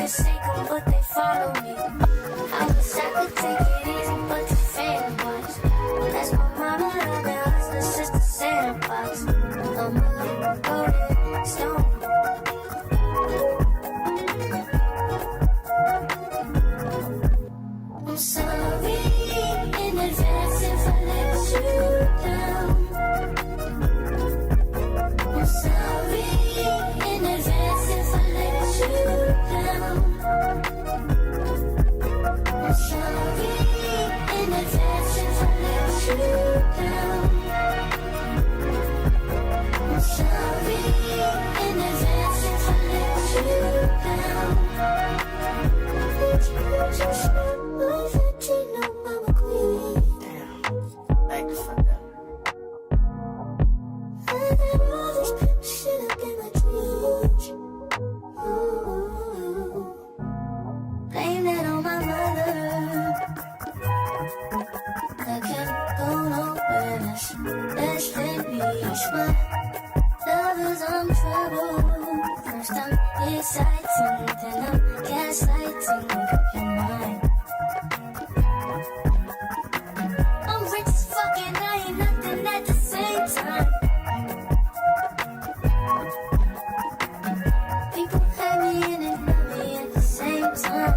forsake them, but they follow me. I wish I could take it easy, but the fame was. That's my mama, the hustler, sister, Santa box. I'm a golden stone. I'm sorry in advance if I let you down. I'm sorry in advance if I let you down. I'm sorry in advance if I let you down. I'm sorry in advance if I let you down. Damn, back the fuck up. I got all this pimp shit up in my dreams. Ooh, blame that on my mother. I can't go nowhere less than me. My lover's on trouble. First I'm exciting, then I'm gaslighting. Make up your mind. I'm rich as fuck and I ain't nothing at the same time. People have me in and love me at the same time.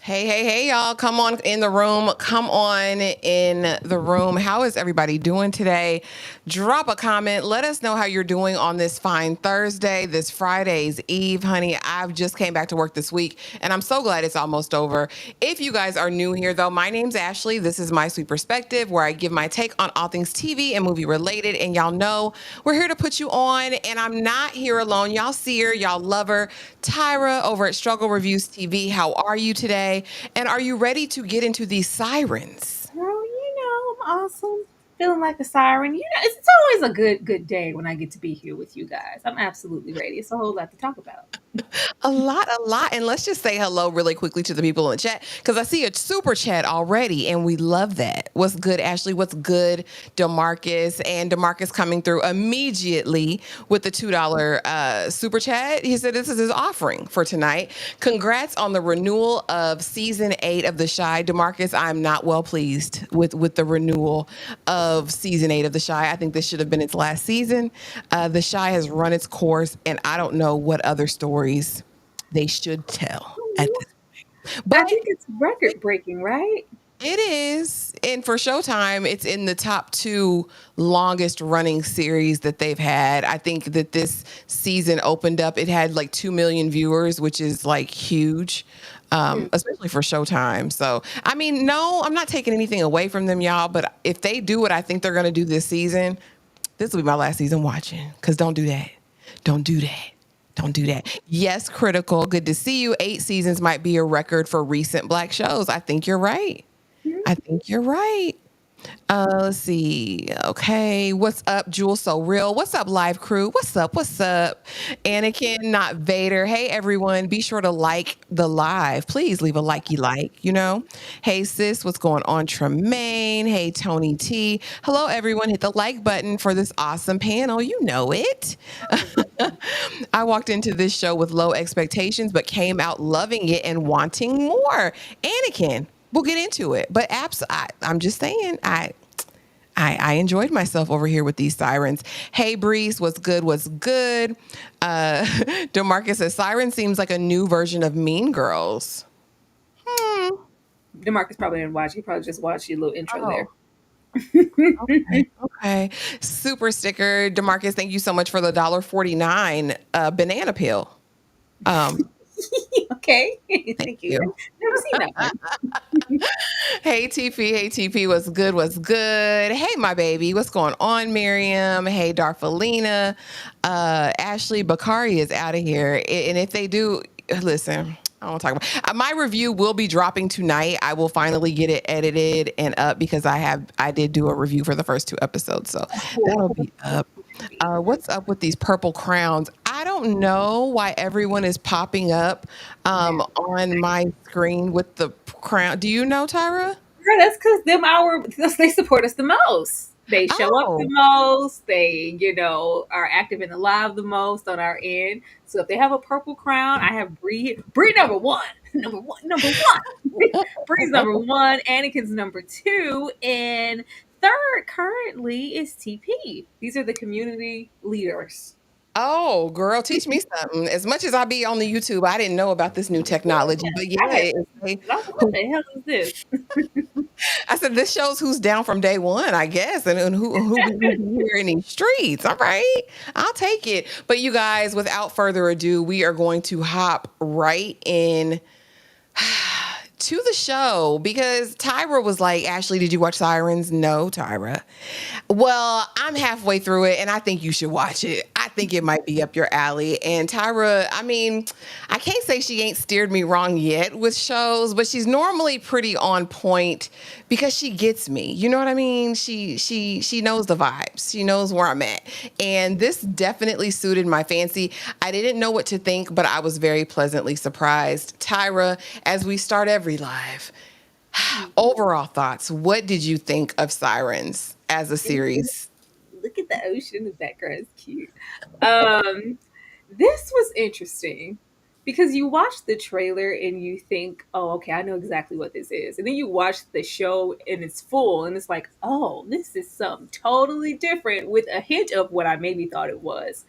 Hey, y'all. Come on in the room. Come on in the room. How is everybody doing today? Drop a comment. Let us know how you're doing on this fine Thursday, this Friday's Eve, honey. I've just came back to work this week, and I'm so glad it's almost over. If you guys are new here, though, my name's Ashley. This is My Sweet Perspective, where I give my take on all things TV and movie related, and y'all know we're here to put you on, and I'm not here alone. Y'all see her. Y'all love her. Tyra over at Struggle Reviews TV. How are you today? And are you ready to get into these sirens? Girl, I'm awesome. Feeling like a siren. It's always a good day when I get to be here with you guys. I'm absolutely ready. It's a whole lot to talk about. A lot. And let's just say hello really quickly to the people in the chat, because I see a super chat already, and we love that. What's good, Ashley? What's good, DeMarcus? And DeMarcus coming through immediately with the $2 super chat. He said this is his offering for tonight. Congrats on the renewal of season 8 of The Chi. DeMarcus, I'm not well pleased with the renewal of season 8 of The Chi. I think this should have been its last season. The Chi has run its course, and I don't know what other stories they should tell at this point. But I think it's record breaking, right? It is. And for Showtime, it's in the top 2 longest running series that they've had. I think that this season opened up, it had like 2 million viewers, which is like huge, especially for Showtime. So, I mean, no, I'm not taking anything away from them, y'all. But if they do what I think they're going to do this season, this will be my last season watching. Because don't do that. Don't do that. Don't do that. Yes, Critical. Good to see you. 8 seasons might be a record for recent Black shows. I think you're right. I think you're right. Let's see. Okay. What's up, Jewel So Real? What's up, live crew? What's up? What's up? Anakin, not Vader. Hey, everyone. Be sure to like the live. Please leave a likey like, you know. Hey, sis. What's going on, Tremaine? Hey, Tony T. Hello, everyone. Hit the like button for this awesome panel. You know it. I walked into this show with low expectations, but came out loving it and wanting more. Anakin. We'll get into it, but I'm just saying, I enjoyed myself over here with these sirens. Hey, Breeze, what's good? What's good? DeMarcus says, Siren seems like a new version of Mean Girls. DeMarcus probably didn't watch. He probably just watched your little intro there. Okay. Super sticker. DeMarcus, thank you so much for the $1.49 banana peel. Okay. Thank you. Never seen that one. Hey, TP, what's good? What's good? Hey, my baby, what's going on, Miriam? Hey, Darfalina. Ashley Bakari is out of here. And if they do, listen, I don't want to talk about my review will be dropping tonight. I will finally get it edited and up because I did do a review for the first 2 episodes. So that'll be up. What's up with these purple crowns? I don't know why everyone is popping up on my screen with the crown. Do you know, Tyra? Girl, that's because they support us the most. They show up the Oh, most. They, are active in the live the most on our end. So if they have a purple crown, I have Bree. Bree number one, number one, number one. Bree's number one. Anakin's number two, and third currently is TP. These are the community leaders. oh, girl, teach me something. As much as I be on the YouTube, I didn't know about this new technology. But yeah, I had. it, they, I was like, what who, the hell is this? I said this shows who's down from day one, I guess, and who be here in these streets. All right, I'll take it. But you guys, without further ado, we are going to hop right in to the show because Tyra was like, Ashley, did you watch Sirens? No, Tyra. Well, I'm halfway through it and I think you should watch it. I think it might be up your alley. And Tyra, I mean, I can't say she ain't steered me wrong yet with shows, but she's normally pretty on point because she gets me. You know what I mean? She knows the vibes. She knows where I'm at. And this definitely suited my fancy. I didn't know what to think, but I was very pleasantly surprised. Tyra, as we start every live, overall thoughts. What did you think of Sirens as a series? Look at the ocean in the background. It's cute. Um, this was interesting because you watch the trailer and you think, oh, okay, I know exactly what this is. And then you watch the show and it's full and it's like, oh, this is something totally different with a hint of what I maybe thought it was.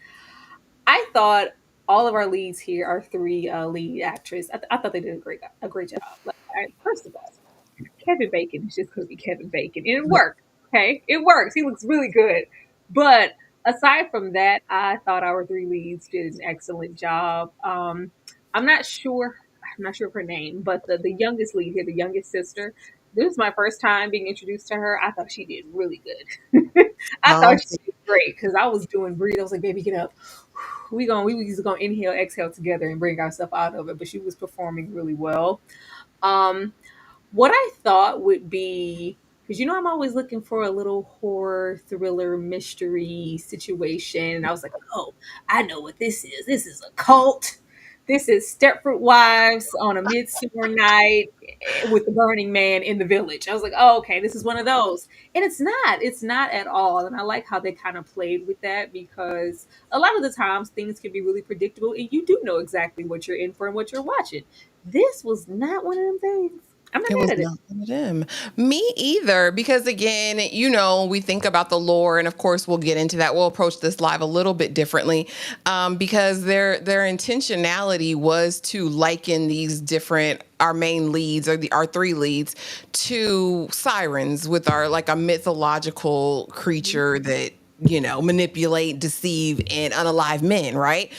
I thought all of our leads here, our three lead actresses, I thought they did a great job. Like, first of all, Kevin Bacon is just going to be Kevin Bacon. And it worked. Okay. It works. He looks really good. But aside from that, I thought our three leads did an excellent job. I'm not sure. I'm not sure of her name, but the youngest lead here, the youngest sister, this was my first time being introduced to her. I thought she did really good. I Um, thought she did great because I was doing breathe. I was like, baby, get up. We just gonna inhale, exhale together and bring ourselves out of it. But she was performing really well. Um, what I thought would be, because I'm always looking for a little horror, thriller, mystery situation. And I was like, oh, I know what this is. This is a cult. This is Stepford Wives on a midsummer night with the Burning Man in the village. I was like, oh, okay, this is one of those. And it's not. It's not at all. And I like how they kind of played with that because a lot of the times things can be really predictable and you do know exactly what you're in for and what you're watching. This was not one of them things. I'm not it was mad at it. not one of them. Me either, because again, we think about the lore, and of course, we'll get into that. We'll approach this live a little bit differently, because their intentionality was to liken these different our main leads or our three leads to sirens with our like a mythological creature that manipulate, deceive, and unalive men, right?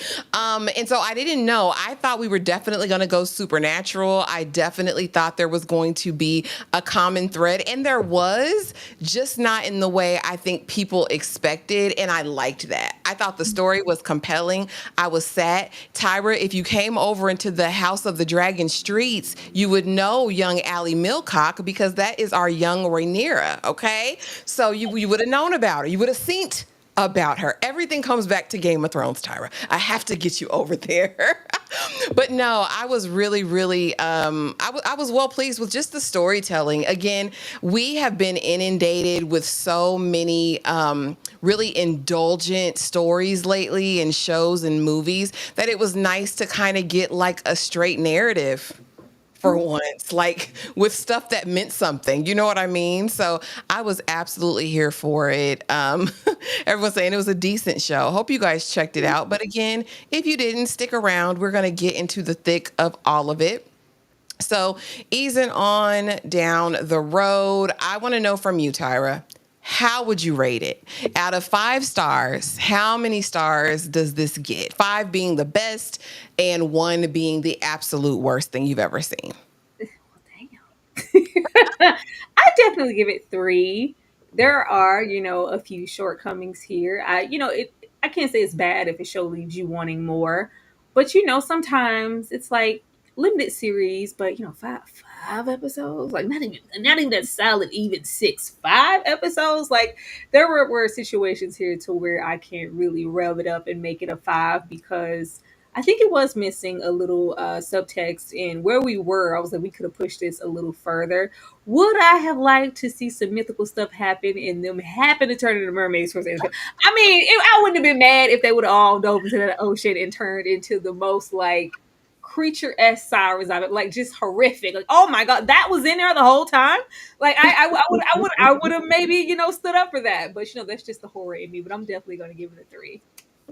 And so I didn't know. I thought we were definitely going to go supernatural. I definitely thought there was going to be a common thread, and there was, just not in the way I think people expected, and I liked that. I thought the story was compelling. I was sat. Tyra, if you came over into the House of the Dragon streets, you would know young Allie Milcock because that is our young Rhaenyra, okay? So you would have known about her. You would have seen about her. Everything comes back to Game of Thrones, Tyra. I have to get you over there. But no, I was really, really, I was well pleased with just the storytelling. Again, we have been inundated with so many really indulgent stories lately in shows and movies that it was nice to kind of get like a straight narrative for once, like with stuff that meant something. You know what I mean? So I was absolutely here for it. Everyone's saying it was a decent show. Hope you guys checked it out. But again, if you didn't, stick around. We're going to get into the thick of all of it. So easing on down the road, I want to know from you, Tyra. How would you rate it? Out of 5 stars, how many stars does this get? 5 being the best and 1 being the absolute worst thing you've ever seen. Damn. I definitely give it 3. There are, a few shortcomings here. I can't say it's bad if a show leaves you wanting more, but sometimes it's like limited series, but five episodes, like not even that solid, even 6, 5 episodes. Like there were situations here to where I can't really rev it up and make it a 5 because I think it was missing a little subtext in where we were. I was like, we could have pushed this a little further. Would I have liked to see some mythical stuff happen and them happen to turn into mermaids towards the end? I mean, I wouldn't have been mad if they would have all dove into that ocean and turned into the most like creature s sirens of it, like just horrific. Like, oh my god, that was in there the whole time. Like, I would have maybe stood up for that. But that's just the horror in me. But I'm definitely going to give it a 3.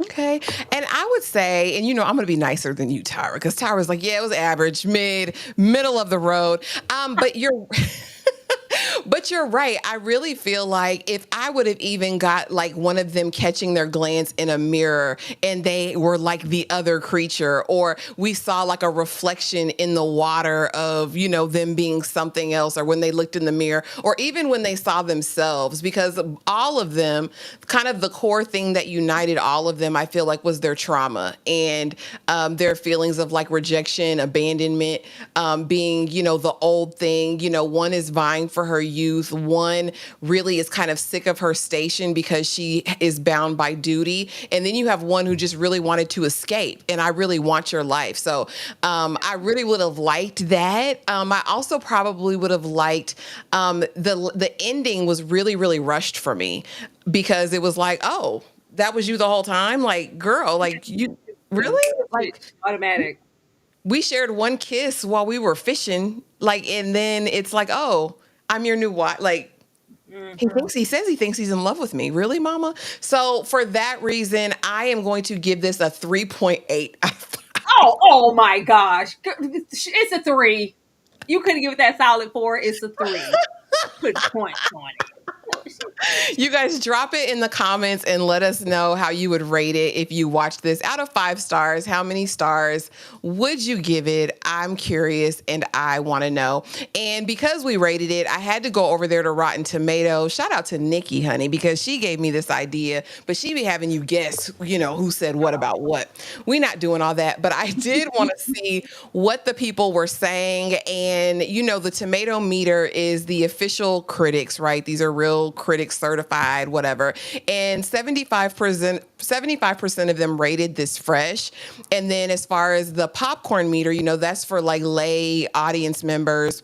Okay. And I would say, and I'm going to be nicer than you, Tyra, because Tyra's like, yeah, it was average, middle of the road. But you're. But you're right. I really feel like if I would have even got like one of them catching their glance in a mirror and they were like the other creature, or we saw like a reflection in the water of, them being something else, or when they looked in the mirror, or even when they saw themselves, because all of them, kind of the core thing that united all of them, I feel like was their trauma and their feelings of like rejection, abandonment, being, the old thing. One is vying for her youth. One really is kind of sick of her station because she is bound by duty. And then you have one who just really wanted to escape. And I really want your life. So I really would have liked that. I also probably would have liked the ending was really, really rushed for me because it was like, oh, that was you the whole time? Like, girl, like you really? Like Automatic. we shared one kiss while we were fishing. Like, and then it's like, oh, I'm your new wife. Like, he says he thinks he's in love with me. Really, mama? So for that reason, I am going to give this a 3.8 out of 5. Oh my gosh. It's a 3. You couldn't give it that solid 4. It's a 3. Put points on it. You guys drop it in the comments and let us know how you would rate it if you watched this. Out of 5 stars, how many stars would you give it? I'm curious and I want to know. And because we rated it, I had to go over there to Rotten Tomatoes. Shout out to Nikki, honey, because she gave me this idea, but she be having you guess, who said what about what. We're not doing all that, but I did want to see what the people were saying. And, the tomato meter is the official critics, right? These are real critics certified, whatever. And 75% of them rated this fresh. And then as far as the popcorn meter, that's for like lay audience members,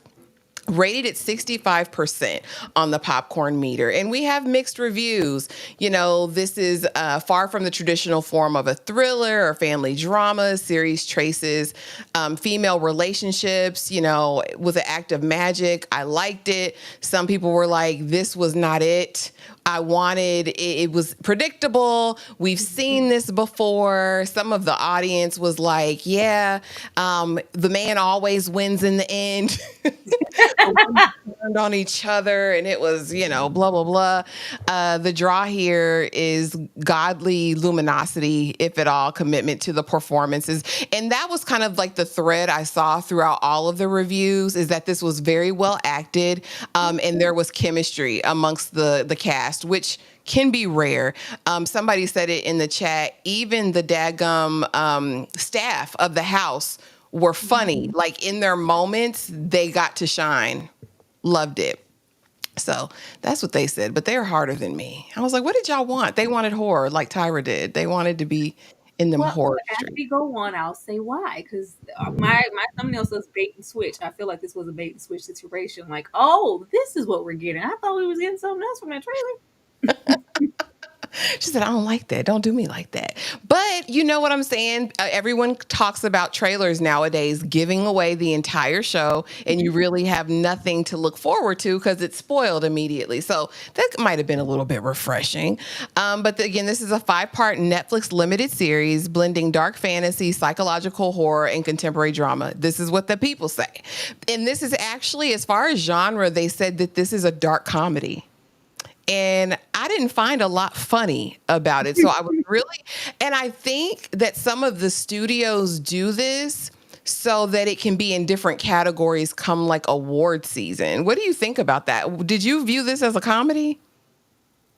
rated at 65% on the popcorn meter. And we have mixed reviews. This is far from the traditional form of a thriller or family drama. Series traces female relationships, with an act of magic. I liked it. Some people were like, this was not it. I wanted, it was predictable. We've seen this before. Some of the audience was like, yeah, the man always wins in the end. Turned on each other, and it was, blah, blah, blah. The draw here is godly luminosity, if at all, commitment to the performances. And that was kind of like the thread I saw throughout all of the reviews, is that this was very well acted, and there was chemistry amongst the cast, which can be rare. Somebody said it in the chat, even the daggum staff of the house were funny. Like in their moments, they got to shine. Loved it. So that's what they said, but they're harder than me. I was like, what did y'all want? They wanted horror like Tyra did. They wanted to be in them horror As streets. we go on, I'll say why. Because my thumbnail says bait and switch. I feel like this was a bait and switch situation. Like, oh, this is what we're getting. I thought we was getting something else from that trailer. She said, I don't like that. Don't do me like that. But you know what I'm saying? Everyone talks about trailers nowadays giving away the entire show, and you really have nothing to look forward to because it's spoiled immediately. So that might have been a little bit refreshing. But again, this is a 5-part Netflix limited series blending dark fantasy, psychological horror, and contemporary drama. This is what the people say. And this is actually, as far as genre, they said that this is a dark comedy. And I didn't find a lot funny about it. So I was really, and I think that some of the studios do this so that it can be in different categories come like award season. What do you think about that? Did you view this as a comedy?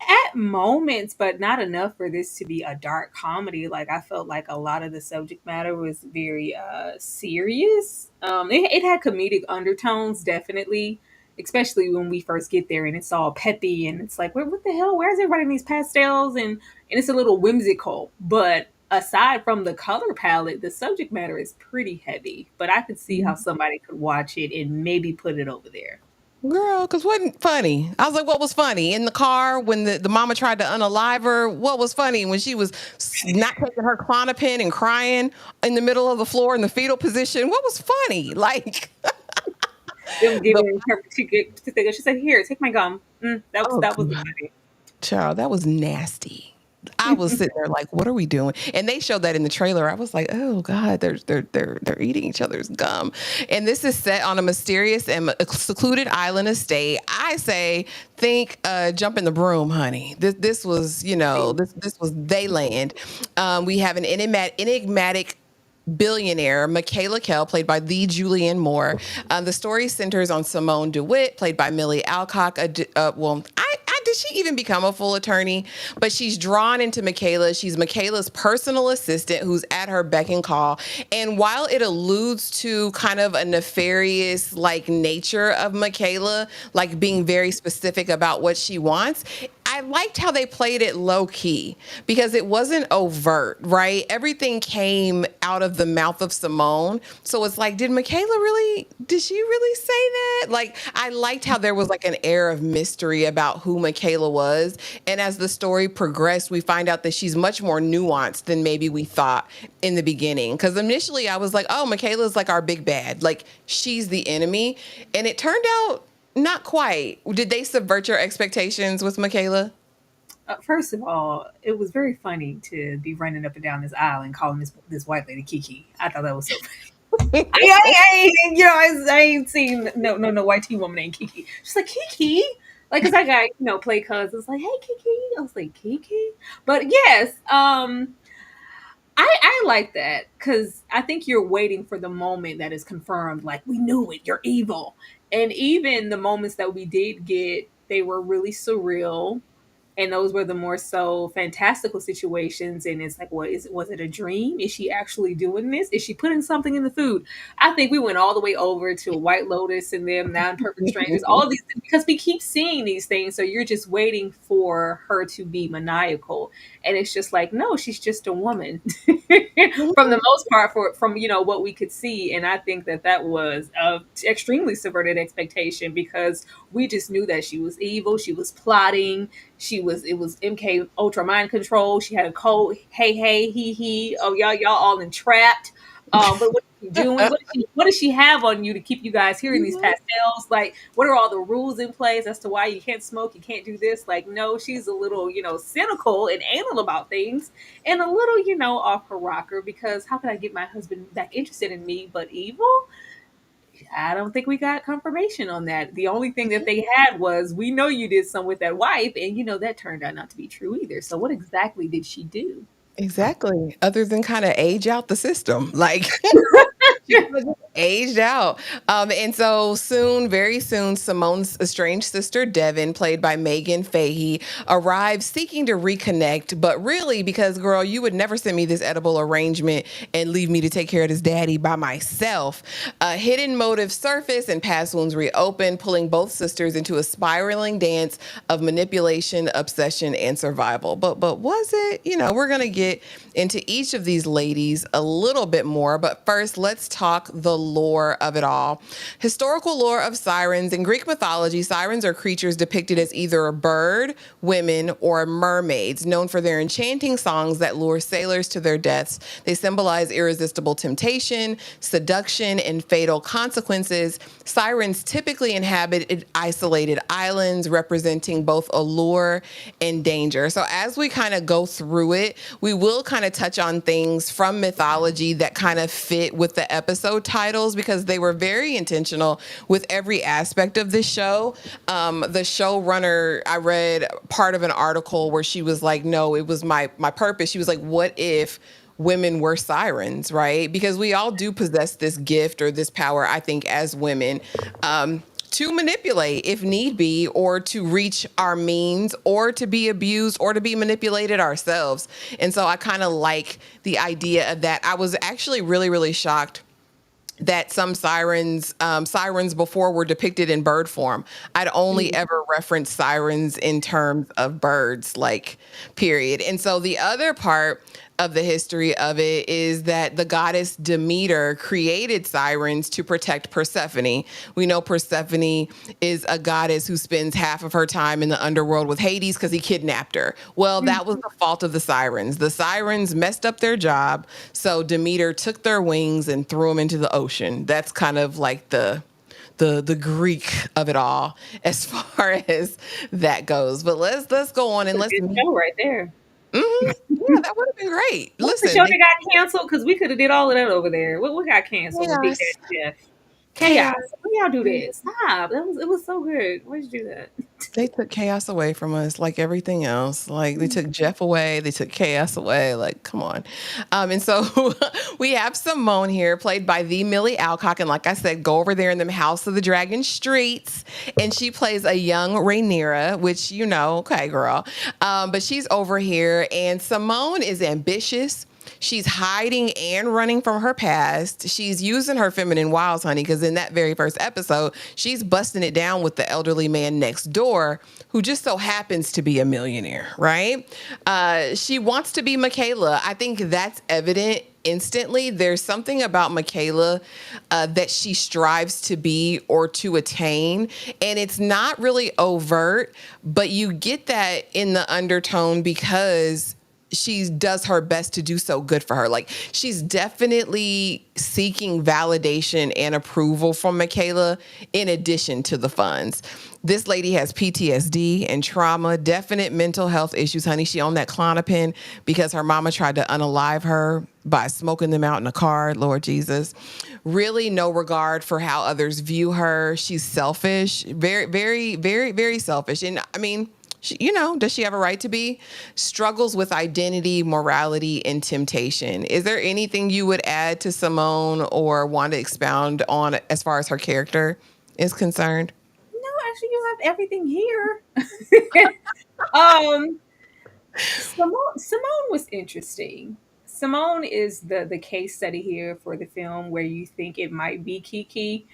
At moments, but not enough for this to be a dark comedy. Like, I felt like a lot of the subject matter was very serious. It had comedic undertones, definitely, especially when we first get there and it's all peppy and it's like, what the hell? Where's everybody in these pastels? And it's a little whimsical, but aside from the color palette, the subject matter is pretty heavy. But I could see how somebody could watch it and maybe put it over there. Girl, because wasn't funny. I was like, what was funny? In the car when the mama tried to unalive her, what was funny? When she was not taking her Clonopin and crying in the middle of the floor in the fetal position, what was funny? Like, Them the, giving her, she said, "Here, take my gum." oh, That was God. funny. Child, that was nasty. I was sitting there like, what are we doing? And they showed that in the trailer. I was like, oh God, they're eating each other's gum. And this is set on a mysterious and secluded island estate. I say, think jump in the broom, honey. This was, this was they land. We have an enigmatic billionaire, Michaela Kell, played by the Julianne Moore. The story centers on Simone DeWitt, played by Millie Alcock. Did she even become a full attorney? But she's drawn into Michaela. She's Michaela's personal assistant who's at her beck and call. And while it alludes to kind of a nefarious like nature of Michaela, like being very specific about what she wants, I liked how they played it low key because it wasn't overt, right? Everything came out of the mouth of Simone. So it's like, did she really say that? Like, I liked how there was like an air of mystery about who Michaela was. And as the story progressed, we find out that she's much more nuanced than maybe we thought in the beginning. Because initially I was like, oh, Michaela's like our big bad. Like, she's the enemy. And it turned out not quite. Did they subvert your expectations with Michaela? First of all, it was very funny to be running up and down this aisle and calling this white lady Kiki. I thought that was so funny. I ain't seen no white teen woman named Kiki. She's like Kiki, like because I got play cousins like, hey Kiki. I was like Kiki, but yes, I like that because I think you're waiting for the moment that is confirmed. Like, we knew it, you're evil. And even the moments that we did get, they were really surreal. And those were the more so fantastical situations. And it's like, was it a dream? Is she actually doing this? Is she putting something in the food? I think we went all the way over to White Lotus and them, Non-Perfect Strangers, all of these things, because we keep seeing these things. So you're just waiting for her to be maniacal. And it's just like, no, she's just a woman from the most part from what we could see. And I think that was a extremely subverted expectation because we just knew that she was evil. She was plotting. It was MK Ultra mind control. She had a code. Hey, he. Oh, y'all all entrapped. But what is she doing? What does she have on you to keep you guys hearing these pastels? Like, what are all the rules in place as to why you can't smoke? You can't do this. Like, no, she's a little, cynical and anal about things and a little, off her rocker because how can I get my husband back interested in me but evil? I don't think we got confirmation on that. The only thing that they had was, we know you did some with that wife, and that turned out not to be true either. So what exactly did she do? Exactly. Other than kind of age out the system. Like, she aged out. And so very soon, Simone's estranged sister, Devon, played by Megan Fahey, arrives seeking to reconnect. But really, because, girl, you would never send me this edible arrangement and leave me to take care of this daddy by myself. Hidden motives surface and past wounds reopen, pulling both sisters into a spiraling dance of manipulation, obsession, and survival. But was it? We're going to get into each of these ladies a little bit more. But first, let's talk the lore of it all. Historical lore of sirens. In Greek mythology, sirens are creatures depicted as either a bird, women, or mermaids, known for their enchanting songs that lure sailors to their deaths. They symbolize irresistible temptation, seduction, and fatal consequences. Sirens typically inhabit isolated islands, representing both allure and danger. So as we kind of go through it, we will kind of touch on things from mythology that kind of fit with the episode titles because they were very intentional with every aspect of this show. The showrunner, I read part of an article where she was like, no, it was my purpose. She was like, what if women were sirens, right? Because we all do possess this gift or this power, I think, as women, to manipulate if need be, or to reach our means, or to be abused, or to be manipulated ourselves. And so I kind of like the idea of that. I was actually really, really shocked that some sirens before were depicted in bird form. I'd only ever referenced sirens in terms of birds, like, period. And so the other part of the history of it is that the goddess Demeter created sirens to protect Persephone. We know Persephone is a goddess who spends half of her time in the underworld with Hades because he kidnapped her. Well, that was the fault of the sirens. The sirens messed up their job, so Demeter took their wings and threw them into the ocean. That's kind of like the Greek of it all as far as that goes. But let's go on and That's let's. a good show right there. Yeah, that would have been great. What's the Listen, show that got canceled? Because we could have did all of that over there. What got canceled with Big chaos, Daddy Jeff? Chaos. chaos. Why y'all do that? Stop. It was so good. Why'd you do that? They took chaos away from us, like everything else. Like they took Jeff away, they took chaos away. Like, come on. And so we have Simone here, played by the Millie Alcock, and like I said, go over there in them House of the Dragon streets, and she plays a young Rhaenyra, which okay, girl. But she's over here, and Simone is ambitious. She's hiding and running from her past. She's using her feminine wiles, honey, because in that very first episode, she's busting it down with the elderly man next door who just so happens to be a millionaire, right? She wants to be Michaela. I think that's evident instantly. There's something about Michaela that she strives to be or to attain. And it's not really overt, but you get that in the undertone because she does her best to do so good for her. Like, she's definitely seeking validation and approval from Michaela in addition to the funds. This lady has PTSD and trauma, definite mental health issues, honey. She on that Klonopin because her mama tried to unalive her by smoking them out in a car. Lord Jesus. Really no regard for how others view her. She's selfish, very, very, very, very selfish. And I mean, does she have a right to be? Struggles with identity, morality, and temptation. Is there anything you would add to Simone or want to expound on as far as her character is concerned? No, actually, you have everything here. um, Simone was interesting. Simone is the case study here for the film where you think it might be Kiki.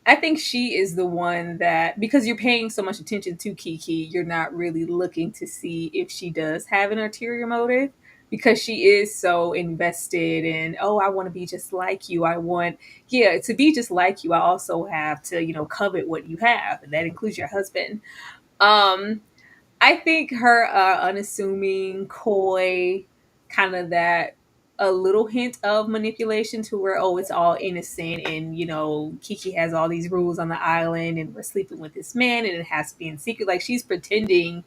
I think she is the one that, because you're paying so much attention to Kiki, you're not really looking to see if she does have an ulterior motive, because she is so invested in, oh, I want to be just like you. Yeah, to be just like you, I also have to, covet what you have. And that includes your husband. Um, I think her unassuming, coy, kind of that a little hint of manipulation to where, oh, it's all innocent, and Kiki has all these rules on the island, and we're sleeping with this man, and it has to be in secret. Like, she's pretending.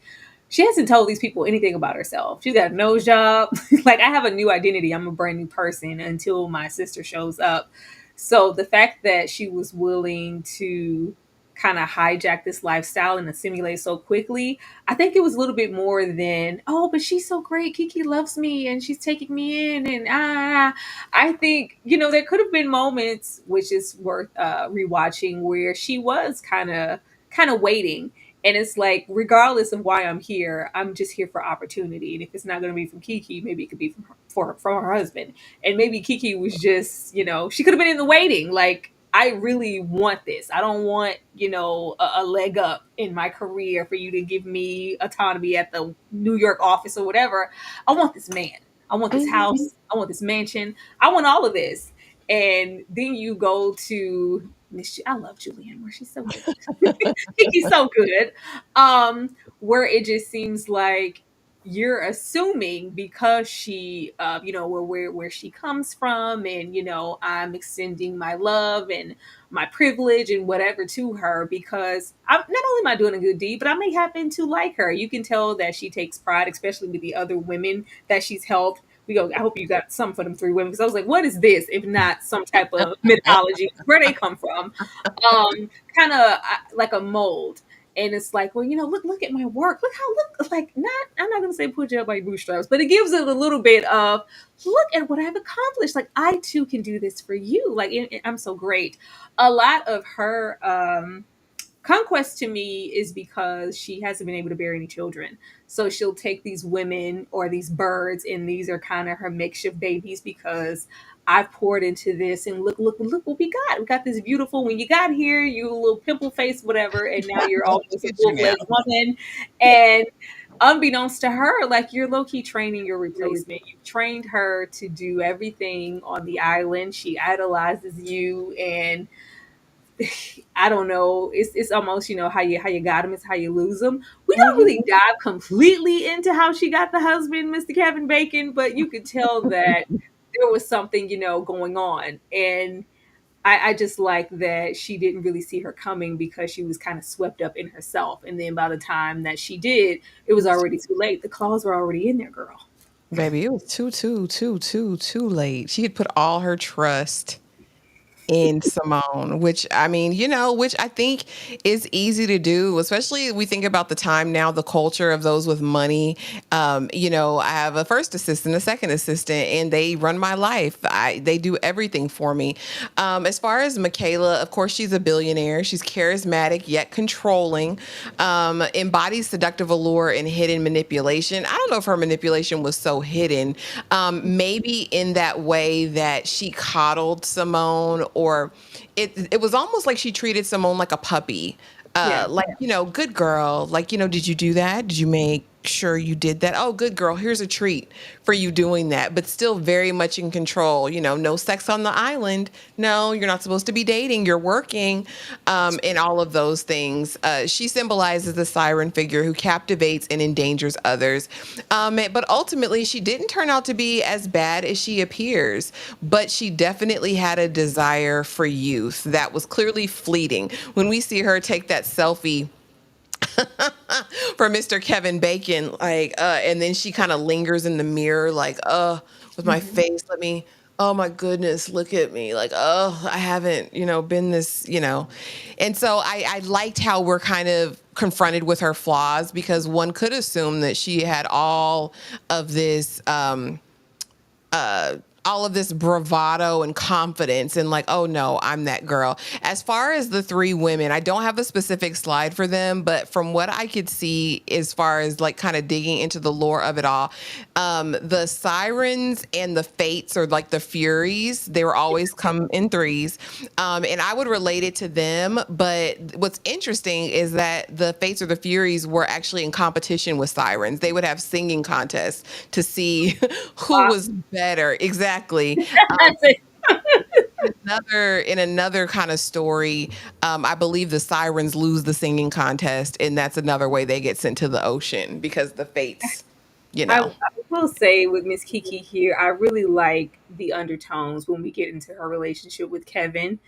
She hasn't told these people anything about herself. She's got a nose job. Like, I have a new identity. I'm a brand new person until my sister shows up. So the fact that she was willing to kind of hijack this lifestyle and assimilate so quickly, I think it was a little bit more than, oh, but she's so great. Kiki loves me and she's taking me in. And I think, there could have been moments, which is worth rewatching, where she was kind of waiting. And it's like, regardless of why I'm here, I'm just here for opportunity. And if it's not going to be from Kiki, maybe it could be from her husband. And maybe Kiki was just, she could have been in the waiting. Like, I really want this. I don't want, a leg up in my career for you to give me autonomy at the New York office or whatever. I want this man. I want this house. I want this mansion. I want all of this. And then you go to I love Julianne Moore. She's so good. Kiki's so good. Where it just seems like you're assuming, because she where she comes from, and I'm extending my love and my privilege and whatever to her, because I'm not only am I doing a good deed, but I may happen to like her. You can tell that she takes pride, especially with the other women that she's helped. I hope you got some for them three women, because I was like, what is this if not some type of mythology? Where they come from? Kind of like a mold. And it's like, well, look at my work. I'm not going to say put you up by your bootstraps, but it gives it a little bit of, look at what I've accomplished. Like, I too can do this for you. Like, I'm so great. A lot of her Conquest to me is because she hasn't been able to bear any children. So she'll take these women or these birds, and these are kind of her makeshift babies because I've poured into this, and look what we got. We got this beautiful, when you got here, you little pimple face, whatever, and now you're Look almost a at you full now. fledged woman. And unbeknownst to her, like, you're low key training your replacement. You've trained her to do everything on the island. She idolizes you, and I don't know. It's almost, how you got him is how you lose him. We don't really dive completely into how she got the husband, Mr. Kevin Bacon, but you could tell that there was something, going on. And I just like that she didn't really see her coming because she was kind of swept up in herself. And then by the time that she did, it was already too late. The claws were already in there, girl. Baby, it was too late. She had put all her trust in Simone, which I mean, which I think is easy to do, especially we think about the time now, the culture of those with money. I have a first assistant, a second assistant, and they run my life. They do everything for me. As far as Michaela, of course, she's a billionaire. She's charismatic yet controlling, embodies seductive allure and hidden manipulation. I don't know if her manipulation was so hidden. Maybe in that way that she coddled Simone, or it was almost like she treated Simone like a puppy. Yeah. Good girl. Did you do that? Did you make sure you did that? Oh, good girl. Here's a treat for you doing that, but still very much in control. No sex on the island. No, you're not supposed to be dating. You're working, and all of those things. She symbolizes the siren figure who captivates and endangers others. But ultimately, she didn't turn out to be as bad as she appears, but she definitely had a desire for youth that was clearly fleeting. When we see her take that selfie for Mr. Kevin Bacon, and then she kind of lingers in the mirror, with my face, oh my goodness, look at me. I haven't, been this, And so I liked how we're kind of confronted with her flaws, because one could assume that she had all of this bravado and confidence and oh no, I'm that girl. As far as the three women, I don't have a specific slide for them, but from what I could see, as far as kind of digging into the lore of it all, the Sirens and the Fates, or the Furies, they were always come in threes. And I would relate it to them. But what's interesting is that the Fates or the Furies were actually in competition with Sirens. They would have singing contests to see who was better. Exactly. In another kind of story, I believe the Sirens lose the singing contest, and that's another way they get sent to the ocean, because the Fates, I will say with Miss Kiki here, I really like the undertones when we get into her relationship with Kevin.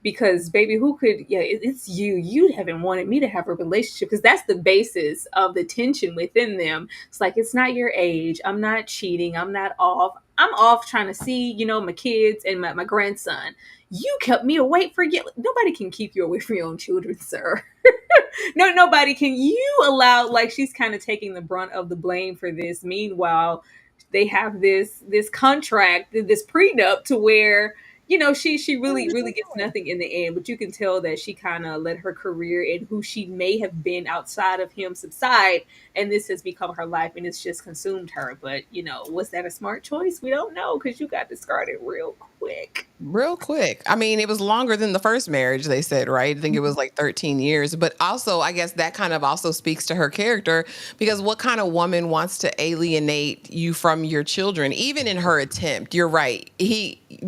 Because baby, who could, yeah, it's you haven't wanted me to have a relationship, because that's the basis of the tension within them. It's like, it's not your age, I'm not cheating, I'm off trying to see, my kids and my grandson. You kept me away for you. Nobody can keep you away from your own children, sir. No, nobody can. You allow, she's kind of taking the brunt of the blame for this. Meanwhile, they have this contract, this prenup, to where she really gets nothing in the end. But you can tell that she kind of let her career and who she may have been outside of him subside, and this has become her life, and it's just consumed her. But was that a smart choice? We don't know, because you got discarded real quick. Real quick. I mean, it was longer than the first marriage, they said, right? I think it was 13 years. But also, I guess that kind of also speaks to her character, because what kind of woman wants to alienate you from your children? Even in her attempt, you're right.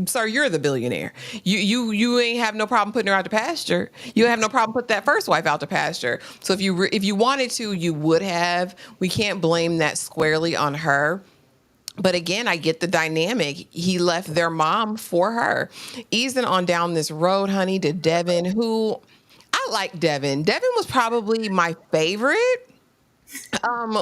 Sir, you're the billionaire. You ain't have no problem putting her out to pasture. You have no problem putting that first wife out to pasture. So if you wanted to, you would have. We can't blame that squarely on her. But again, I get the dynamic. He left their mom for her. Easing on down this road, honey, to Devon, who I like Devon. Devon was probably my favorite.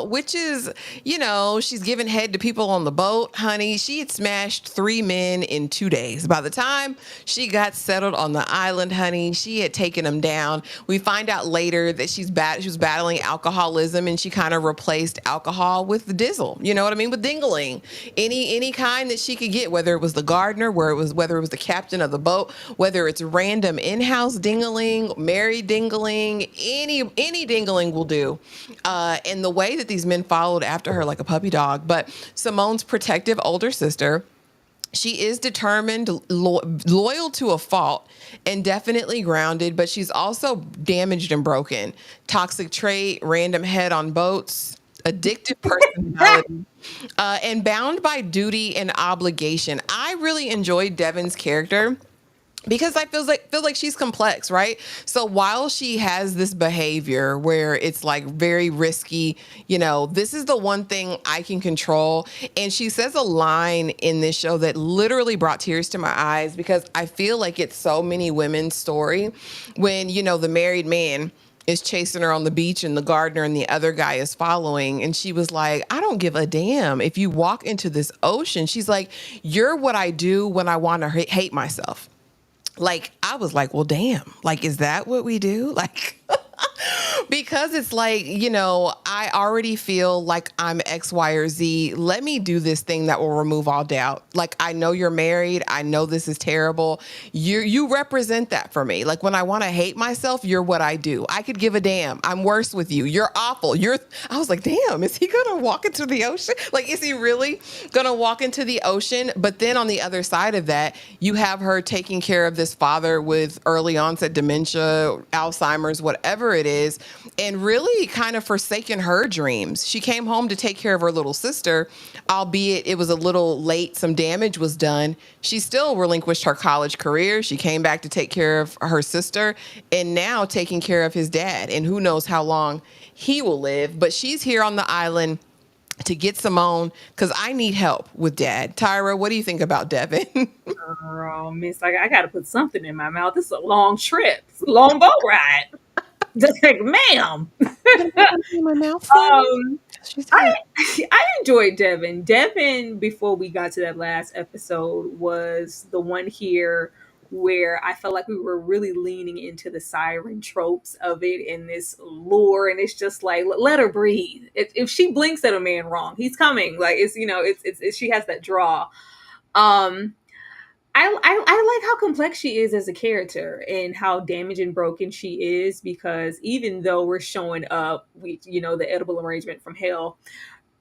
Which is, she's giving head to people on the boat, honey. She had smashed 3 men in 2 days. By the time she got settled on the island, honey, she had taken them down. We find out later that she was battling alcoholism, and she kind of replaced alcohol with the dizzle. You know what I mean? With dingling, any kind that she could get, whether it was the gardener, whether it was the captain of the boat, whether it's random in-house dingling, married dingling, any dingling will do. And the way that these men followed after her like a puppy dog. But Simone's protective older sister, she is determined, loyal to a fault, and definitely grounded, but she's also damaged and broken. Toxic trait, random head on boats, addictive personality, and bound by duty and obligation. I really enjoyed Devon's character because I feel like she's complex, right? So while she has this behavior where it's like very risky, this is the one thing I can control. And she says a line in this show that literally brought tears to my eyes, because I feel like it's so many women's story when, the married man is chasing her on the beach and the gardener and the other guy is following. And she was like, I don't give a damn if you walk into this ocean. She's like, you're what I do when I want to hate myself. Like, I was like, well, damn, like, is that what we do? Like, because it's like, I already feel like I'm X, Y, or Z. Let me do this thing that will remove all doubt. Like, I know you're married. I know this is terrible. You represent that for me. Like, when I want to hate myself, you're what I do. I could give a damn. I'm worse with you. You're awful. I was like, damn, is he going to walk into the ocean? Like, is he really going to walk into the ocean? But then on the other side of that, you have her taking care of this father with early onset dementia, Alzheimer's, whatever it is, and really kind of forsaken her dreams. She came home to take care of her little sister, albeit it was a little late. Some damage was done. She still relinquished her college career. She came back to take care of her sister, and now taking care of his dad. And who knows how long he will live. But she's here on the island to get Simone because I need help with dad. Tyra, what do you think about Devon? Oh, miss, I got to put something in my mouth. This is a long trip. It's a long boat ride. Just like, ma'am. My mouth. I I enjoyed Devon. Devon, before we got to that last episode, was the one here where I felt like we were really leaning into the siren tropes of it and this lure, and it's just like, let her breathe. If she blinks at a man wrong, he's coming. Like, it's she has that draw. Um, I like how complex she is as a character and how damaged and broken she is, because even though we're showing up, the edible arrangement from hell,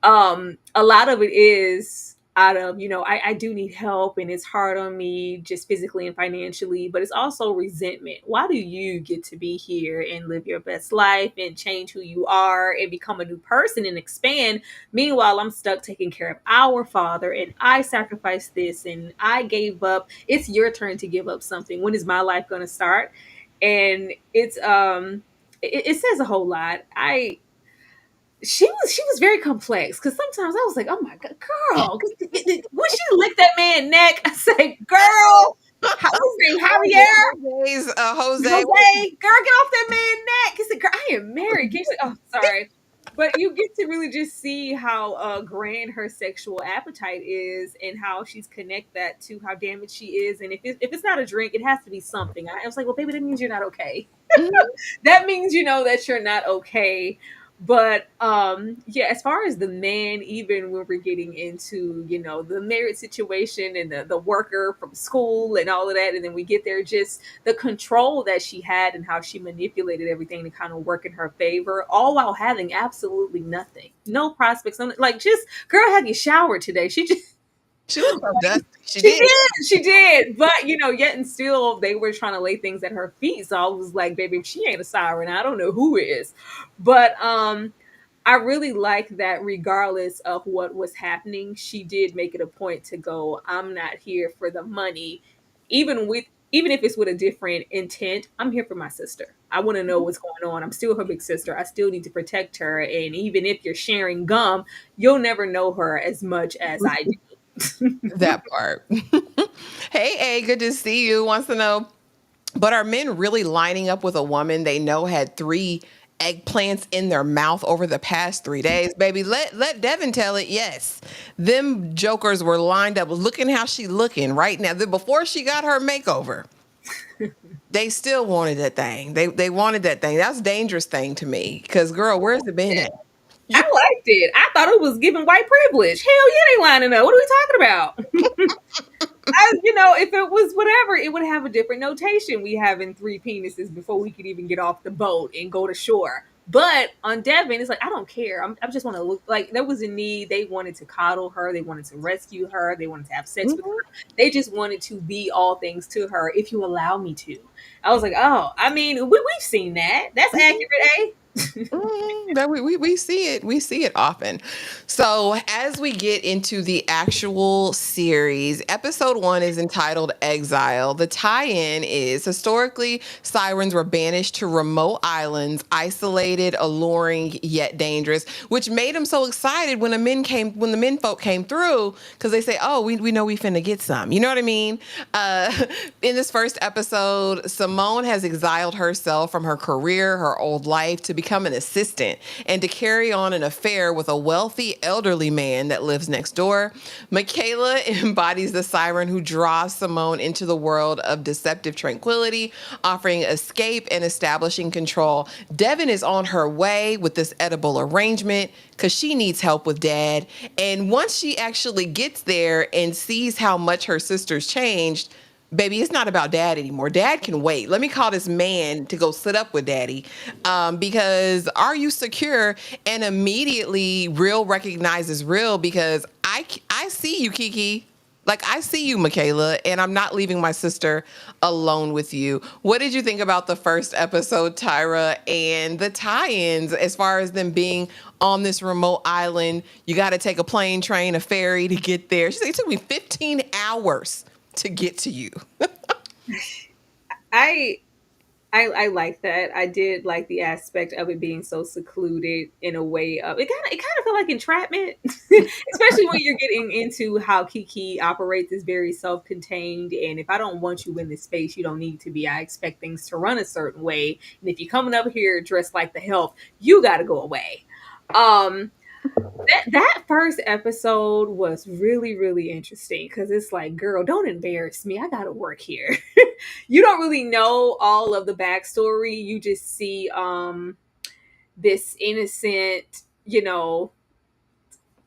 a lot of it is out of, I do need help and it's hard on me just physically and financially, but it's also resentment. Why do you get to be here and live your best life and change who you are and become a new person and expand? Meanwhile, I'm stuck taking care of our father, and I sacrificed this and I gave up. It's your turn to give up something. When is my life going to start? And it says a whole lot. She was very complex, because sometimes I was like, oh my god, girl, when she licked that man's neck, I said, girl, what's his name, Javier? Jose, Girl, get off that man's neck. He said, girl, I am married. She's like, oh, sorry. But you get to really just see how grand her sexual appetite is, and how she's connect that to how damaged she is. And if it's not a drink, it has to be something. I was like, well, baby, that means you're not okay. That means that you're not okay. But yeah, as far as the man, even when we're getting into the marriage situation and the worker from school and all of that, and then we get there, just the control that she had and how she manipulated everything to kind of work in her favor, all while having absolutely nothing, no prospects, like, just, girl, have you showered today? She looked so dusty. She did. But yet and still they were trying to lay things at her feet. So I was like, baby, if she ain't a siren, I don't know who is. But I really like that regardless of what was happening, she did make it a point to go, I'm not here for the money. Even if it's with a different intent, I'm here for my sister. I want to know what's going on. I'm still her big sister. I still need to protect her. And even if you're sharing gum, you'll never know her as much as I do. That part. Hey, A, good to see you. Wants to know, but are men really lining up with a woman they know had 3 eggplants in their mouth over the past 3 days. Baby, let Devon tell it. Yes, them jokers were lined up. Looking how she looking right now. Before she got her makeover, they still wanted that thing. They wanted that thing. That's a dangerous thing to me. Because, girl, where's it been at? I liked it. I thought it was giving white privilege. Hell yeah, they lining up. What are we talking about? If it was whatever, it would have a different notation. We having 3 penises before we could even get off the boat and go to shore. But on Devon, it's like, I don't care. I just want to look like there was a need. They wanted to coddle her. They wanted to rescue her. They wanted to have sex with her. They just wanted to be all things to her, if you allow me to. I was like, oh, I mean, we've seen that. That's accurate, eh? We see it. We see it often. So as we get into the actual series, episode 1 is entitled Exile. The tie-in is historically Sirens were banished to remote islands, isolated, alluring, yet dangerous, which made them so excited when the men folk came through, because they say, oh, we know we finna get some. You know what I mean? In this first episode, Simone has exiled herself from her career, her old life, to become an assistant and to carry on an affair with a wealthy elderly man that lives next door. Michaela embodies the siren who draws Simone into the world of deceptive tranquility, offering escape and establishing control. Devon is on her way with this edible arrangement because she needs help with Dad. And once she actually gets there and sees how much her sister's changed, baby, it's not about Dad anymore. Dad can wait. Let me call this man to go sit up with Daddy. Because are you secure? And immediately real recognizes real, because I see you, Kiki. Like, I see you, Michaela, and I'm not leaving my sister alone with you. What did you think about the first episode, Tyra, and the tie-ins as far as them being on this remote island? You got to take a plane, train, a ferry to get there. She said it took me 15 hours to get to you. I like that. I did like the aspect of it being so secluded in a way of it kind of felt like entrapment, especially when you're getting into how Kiki operates is very self-contained. And if I don't want you in this space, you don't need to be. I expect things to run a certain way. And if you're coming up here dressed like the help, you got to go away. That first episode was really, really interesting because it's like, girl, don't embarrass me. I got to work here. You don't really know all of the backstory. You just see this innocent,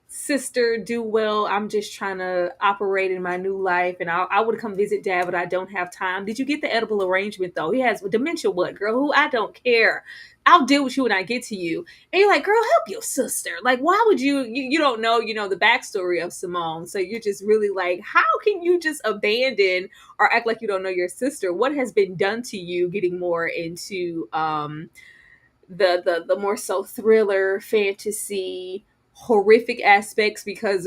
sister do well. I'm just trying to operate in my new life, and I would come visit Dad, but I don't have time. Did you get the edible arrangement though? He has dementia. What, girl? Who? I don't care. I'll deal with you when I get to you. And you're like, girl, help your sister. Like, why would you don't know, the backstory of Simone. So you're just really like, how can you just abandon or act like you don't know your sister? What has been done to you? Getting more into the more so thriller, fantasy, horrific aspects, because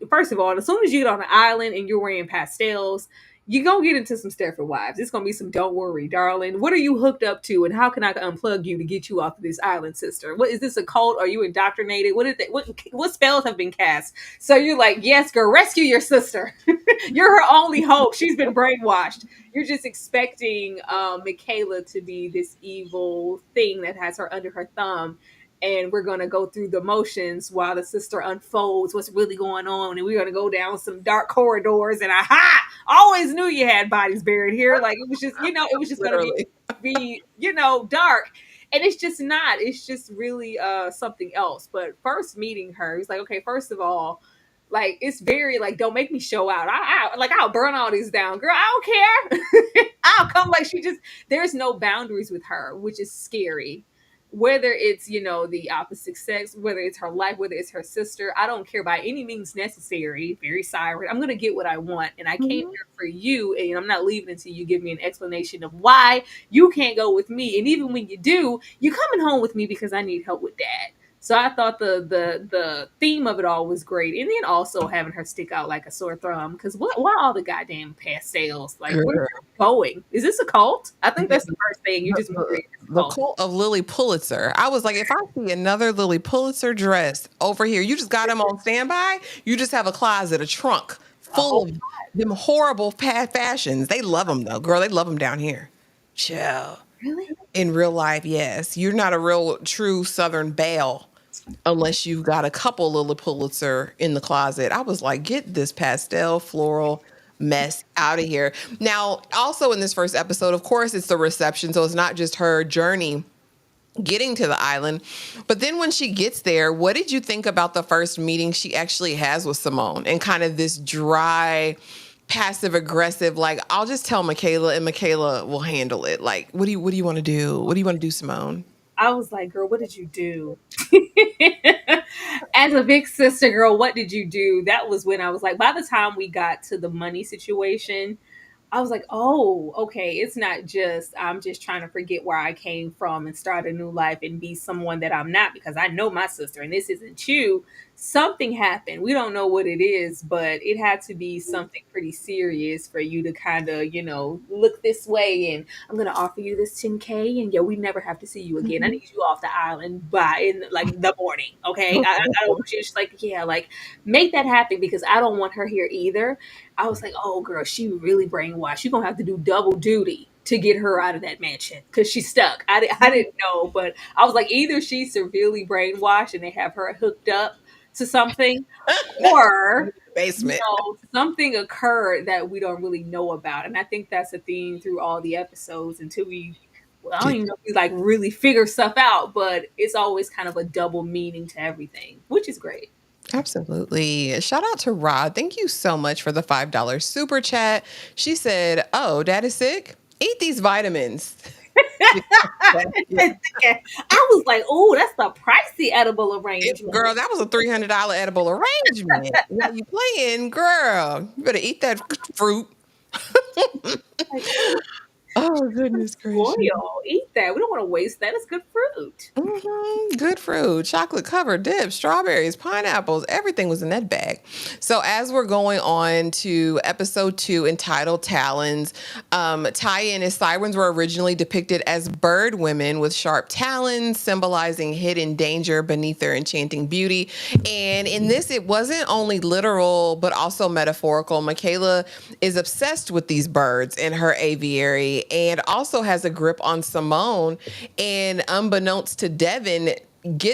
first of all, as soon as you get on an island and you're wearing pastels, you're gonna get into some Stepford Wives. It's gonna be some don't worry, darling. What are you hooked up to, and how can I unplug you to get you off of this island, sister? What is this, a cult? Are you indoctrinated? What spells have been cast? So you're like, yes, girl, rescue your sister. You're her only hope. She's been brainwashed. You're just expecting Michaela to be this evil thing that has her under her thumb. And we're going to go through the motions while the sister unfolds what's really going on. And we're going to go down some dark corridors. And always knew you had bodies buried here. Like, it was just, it was just going to be, dark. And it's just not. It's just really something else. But first meeting her, he's like, okay, first of all, like, it's very, like, don't make me show out. I'll burn all these down. Girl, I don't care. I'll come. Like, there's no boundaries with her, which is scary. Whether it's, the opposite sex, whether it's her life, whether it's her sister, I don't care by any means necessary. Very siren. I'm going to get what I want. And I came here for you. And I'm not leaving until you give me an explanation of why you can't go with me. And even when you do, you're coming home with me because I need help with Dad. So I thought the theme of it all was great. And then also having her stick out like a sore thumb. Because why all the goddamn pastels? Like, where are you going? Is this a cult? I think that's the first thing. You just the cult of Lily Pulitzer. I was like, if I see another Lily Pulitzer dress over here, you just got them on standby. You just have a closet, a trunk full of them horrible fashions. They love them though, girl. They love them down here. Chill. Really? In real life, yes. You're not a real true Southern belle unless you've got a couple Lily Pulitzer in the closet. I was like, get this pastel floral mess out of here. Now, also in this first episode, of course, it's the reception. So it's not just her journey getting to the island. But then when she gets there, what did you think about the first meeting she actually has with Simone and kind of this dry, passive aggressive, like, I'll just tell Michaela and Michaela will handle it. Like, what do you want to do? What do you want to do, Simone? I was like, girl, what did you do? As a big sister, girl, what did you do? That was when I was like, by the time we got to the money situation, I was like, oh, okay. It's not just, I'm just trying to forget where I came from and start a new life and be someone that I'm not because I know my sister and this isn't you. Something happened. We don't know what it is, but it had to be something pretty serious for you to kind of, look this way and I'm going to offer you this 10K and we never have to see you again. I need you off the island by in like the morning. Okay. I don't, she's like, yeah, like make that happen because I don't want her here either. I was like, oh, girl, she really brainwashed. You're going to have to do double duty to get her out of that mansion because she's stuck. I didn't know, but I was like, either she's severely brainwashed and they have her hooked up to something, or Basement. something occurred that we don't really know about. And I think that's a theme through all the episodes until I don't even know if we like really figure stuff out, but it's always kind of a double meaning to everything, which is great. Absolutely. Shout out to Rod. Thank you so much for the $5 super chat. She said, oh, dad is sick? Eat these vitamins. I was like, oh, that's the pricey edible arrangement. Girl, that was a $300 edible arrangement. While you playing, girl, you better eat that fruit. Oh, goodness gracious. Oil. Eat that. We don't want to waste that. It's good fruit. Mm-hmm. Good fruit, chocolate covered dip, strawberries, pineapples, everything was in that bag. So as we're going on to episode 2 entitled Talons, tie-in is sirens were originally depicted as bird women with sharp talons, symbolizing hidden danger beneath their enchanting beauty. And in this, it wasn't only literal, but also metaphorical. Michaela is obsessed with these birds in her aviary and also has a grip on Simone, and unbeknownst to Devon,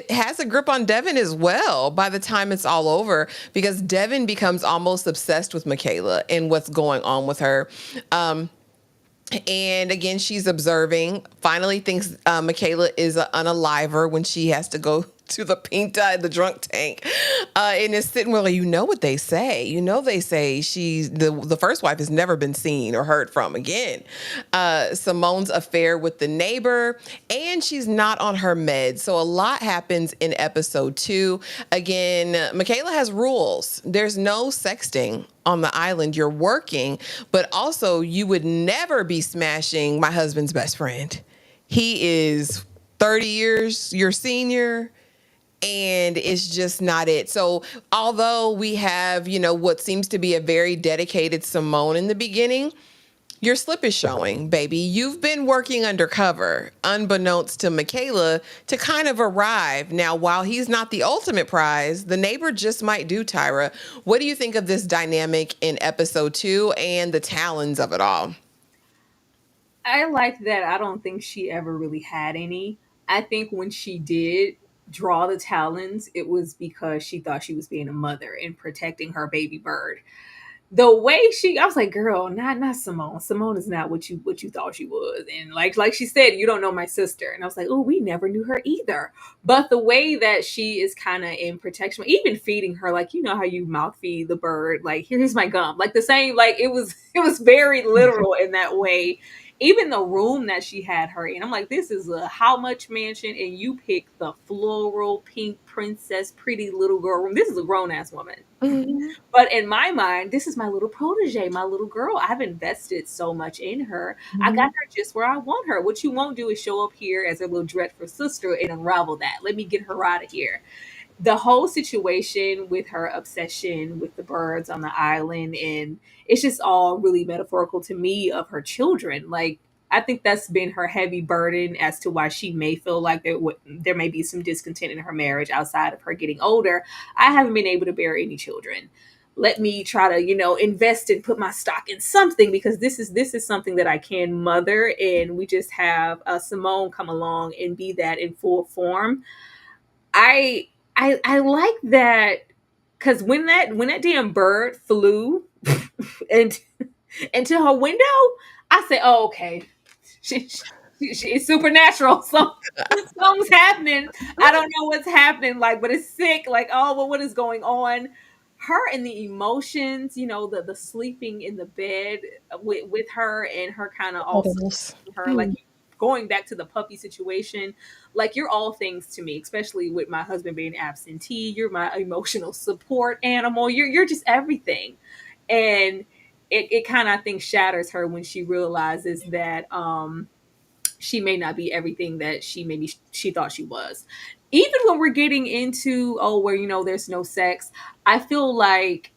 has a grip on Devon as well by the time it's all over, because Devon becomes almost obsessed with Michaela and what's going on with her. And again, she's observing, finally thinks Michaela is an unaliver when she has to go to the Pinta in the drunk tank. And is sitting well, what they say. They say she's the first wife has never been seen or heard from again. Simone's affair with the neighbor, and she's not on her meds. So a lot happens in episode 2. Again, Michaela has rules. There's no sexting on the island. You're working, but also you would never be smashing my husband's best friend. He is 30 years your senior, and it's just not it. So although we have, what seems to be a very dedicated Simone in the beginning, your slip is showing, baby. You've been working undercover, unbeknownst to Michaela, to kind of arrive. Now, while he's not the ultimate prize, the neighbor just might do, Tyra. What do you think of this dynamic in episode 2 and the talons of it all? I like that. I don't think she ever really had any. I think when she did draw the talons, it was because she thought she was being a mother and protecting her baby bird. The way I was like, girl, not Simone. Simone is not what you thought she was. And like she said, you don't know my sister. And I was like, oh, we never knew her either. But the way that she is kind of in protection, even feeding her, like, how you mouth feed the bird, like, here's my gum, like the same, like it was very literal in that way. Even the room that she had her in, I'm like, this is a how much mansion, and you picked the floral pink princess, pretty little girl room. This is a grown ass woman. Mm-hmm. But in my mind, this is my little protege, my little girl. I've invested so much in her. Mm-hmm. I got her just where I want her. What you won't do is show up here as a little dreadful sister and unravel that. Let me get her out of here. The whole situation with her obsession with the birds on the island, and it's just all really metaphorical to me of her children. Like, I think that's been her heavy burden as to why she may feel like there may be some discontent in her marriage outside of her getting older. I haven't been able to bear any children. let me try to, invest and put my stock in something, because this is something that I can mother. And we just have Simone come along and be that in full form. I like that, because when that damn bird flew and into her window, I said, "Oh, okay, it's supernatural. Something's happening. I don't know what's happening, like, but it's sick. Like, oh, well, what is going on?" Her and the emotions, the sleeping in the bed with her, and her kind of also Cuddles. her, like, going back to the puppy situation. Like, you're all things to me, especially with my husband being absentee. You're my emotional support animal. You're just everything. And it kind of, I think, shatters her when she realizes that she may not be everything that she thought she was. Even when we're getting into, where, there's no sex, I feel like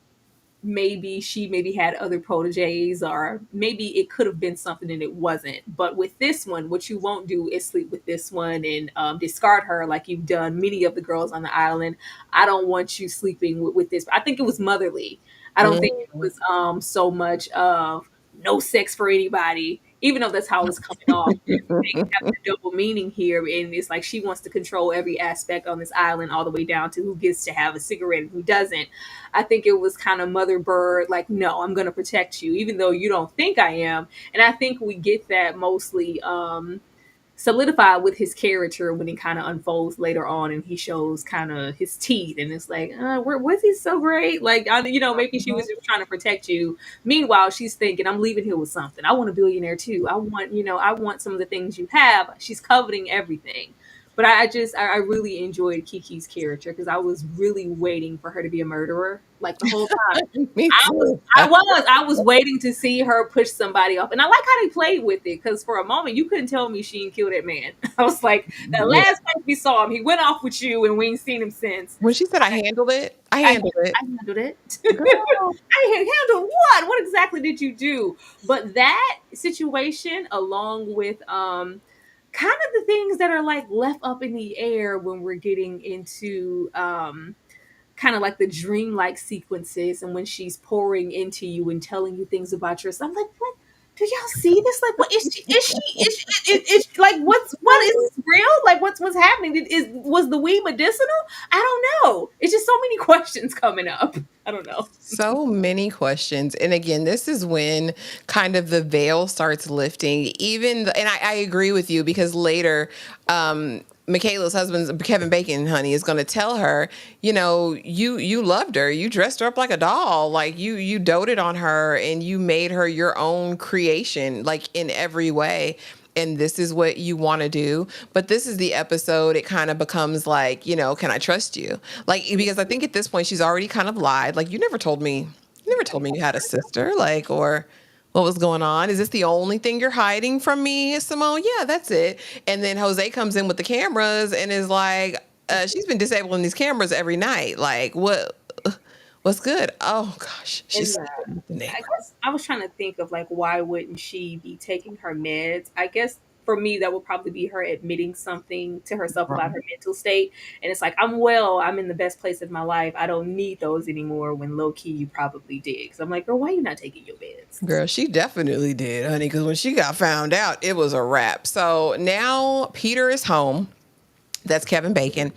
maybe she maybe had other proteges, or maybe it could have been something and it wasn't. But with this one, what you won't do is sleep with this one and discard her like you've done many of the girls on the island. I don't want you sleeping with this. I think it was motherly. I don't think it was so much of no sex for anybody, even though that's how it's coming off. They have the double meaning here, and it's like she wants to control every aspect on this island, all the way down to who gets to have a cigarette and who doesn't. I think it was kind of mother bird, like, no, I'm going to protect you, even though you don't think I am. And I think we get that mostly solidified with his character when he kind of unfolds later on, and he shows kind of his teeth, and it's like, was he so great? Like, maybe she was just trying to protect you. Meanwhile, she's thinking, I'm leaving here with something. I want a billionaire too. I want some of the things you have. She's coveting everything. But I really enjoyed Kiki's character, because I was really waiting for her to be a murderer, like, the whole time. Me too. I was waiting to see her push somebody off, and I like how they played with it, because for a moment you couldn't tell me she didn't kill that man. I was like, the Yeah. last time we saw him, he went off with you, and we ain't seen him since. When she said I handled it, I I, handled it. I handled it. Girl. I handled what? What exactly did you do? But that situation, along with kind of the things that are like left up in the air when we're getting into kind of like the dreamlike sequences, and when she's pouring into you and telling you things about yourself. I'm like, what? Do y'all see this? Like, what is she like, what is this real? Like, what's happening? Was the weed medicinal? I don't know. It's just so many questions coming up. I don't know. So many questions. And again, this is when kind of the veil starts lifting. And I agree with you, because later, Michaela's husband, Kevin Bacon, honey, is going to tell her, you loved her. You dressed her up like a doll. Like, you doted on her, and you made her your own creation, like, in every way. And this is what you want to do. But this is the episode, it kind of becomes like, can I trust you? Like, because I think at this point she's already kind of lied. Like, you never told me you had a sister, like, or what was going on? Is this the only thing you're hiding from me, Simone? Yeah, that's it. And then Jose comes in with the cameras and is like, she's been disabling these cameras every night. Like, what's good? Oh gosh, she's I guess I was trying to think of, like, why wouldn't she be taking her meds? I guess for me that would probably be her admitting something to herself about her mental state. And it's like, I'm in the best place of my life. I don't need those anymore, when low key you probably did. Because I'm like, girl, why are you not taking your meds? Girl, she definitely did, honey, because when she got found out, it was a wrap. So now Peter is home. That's Kevin Bacon.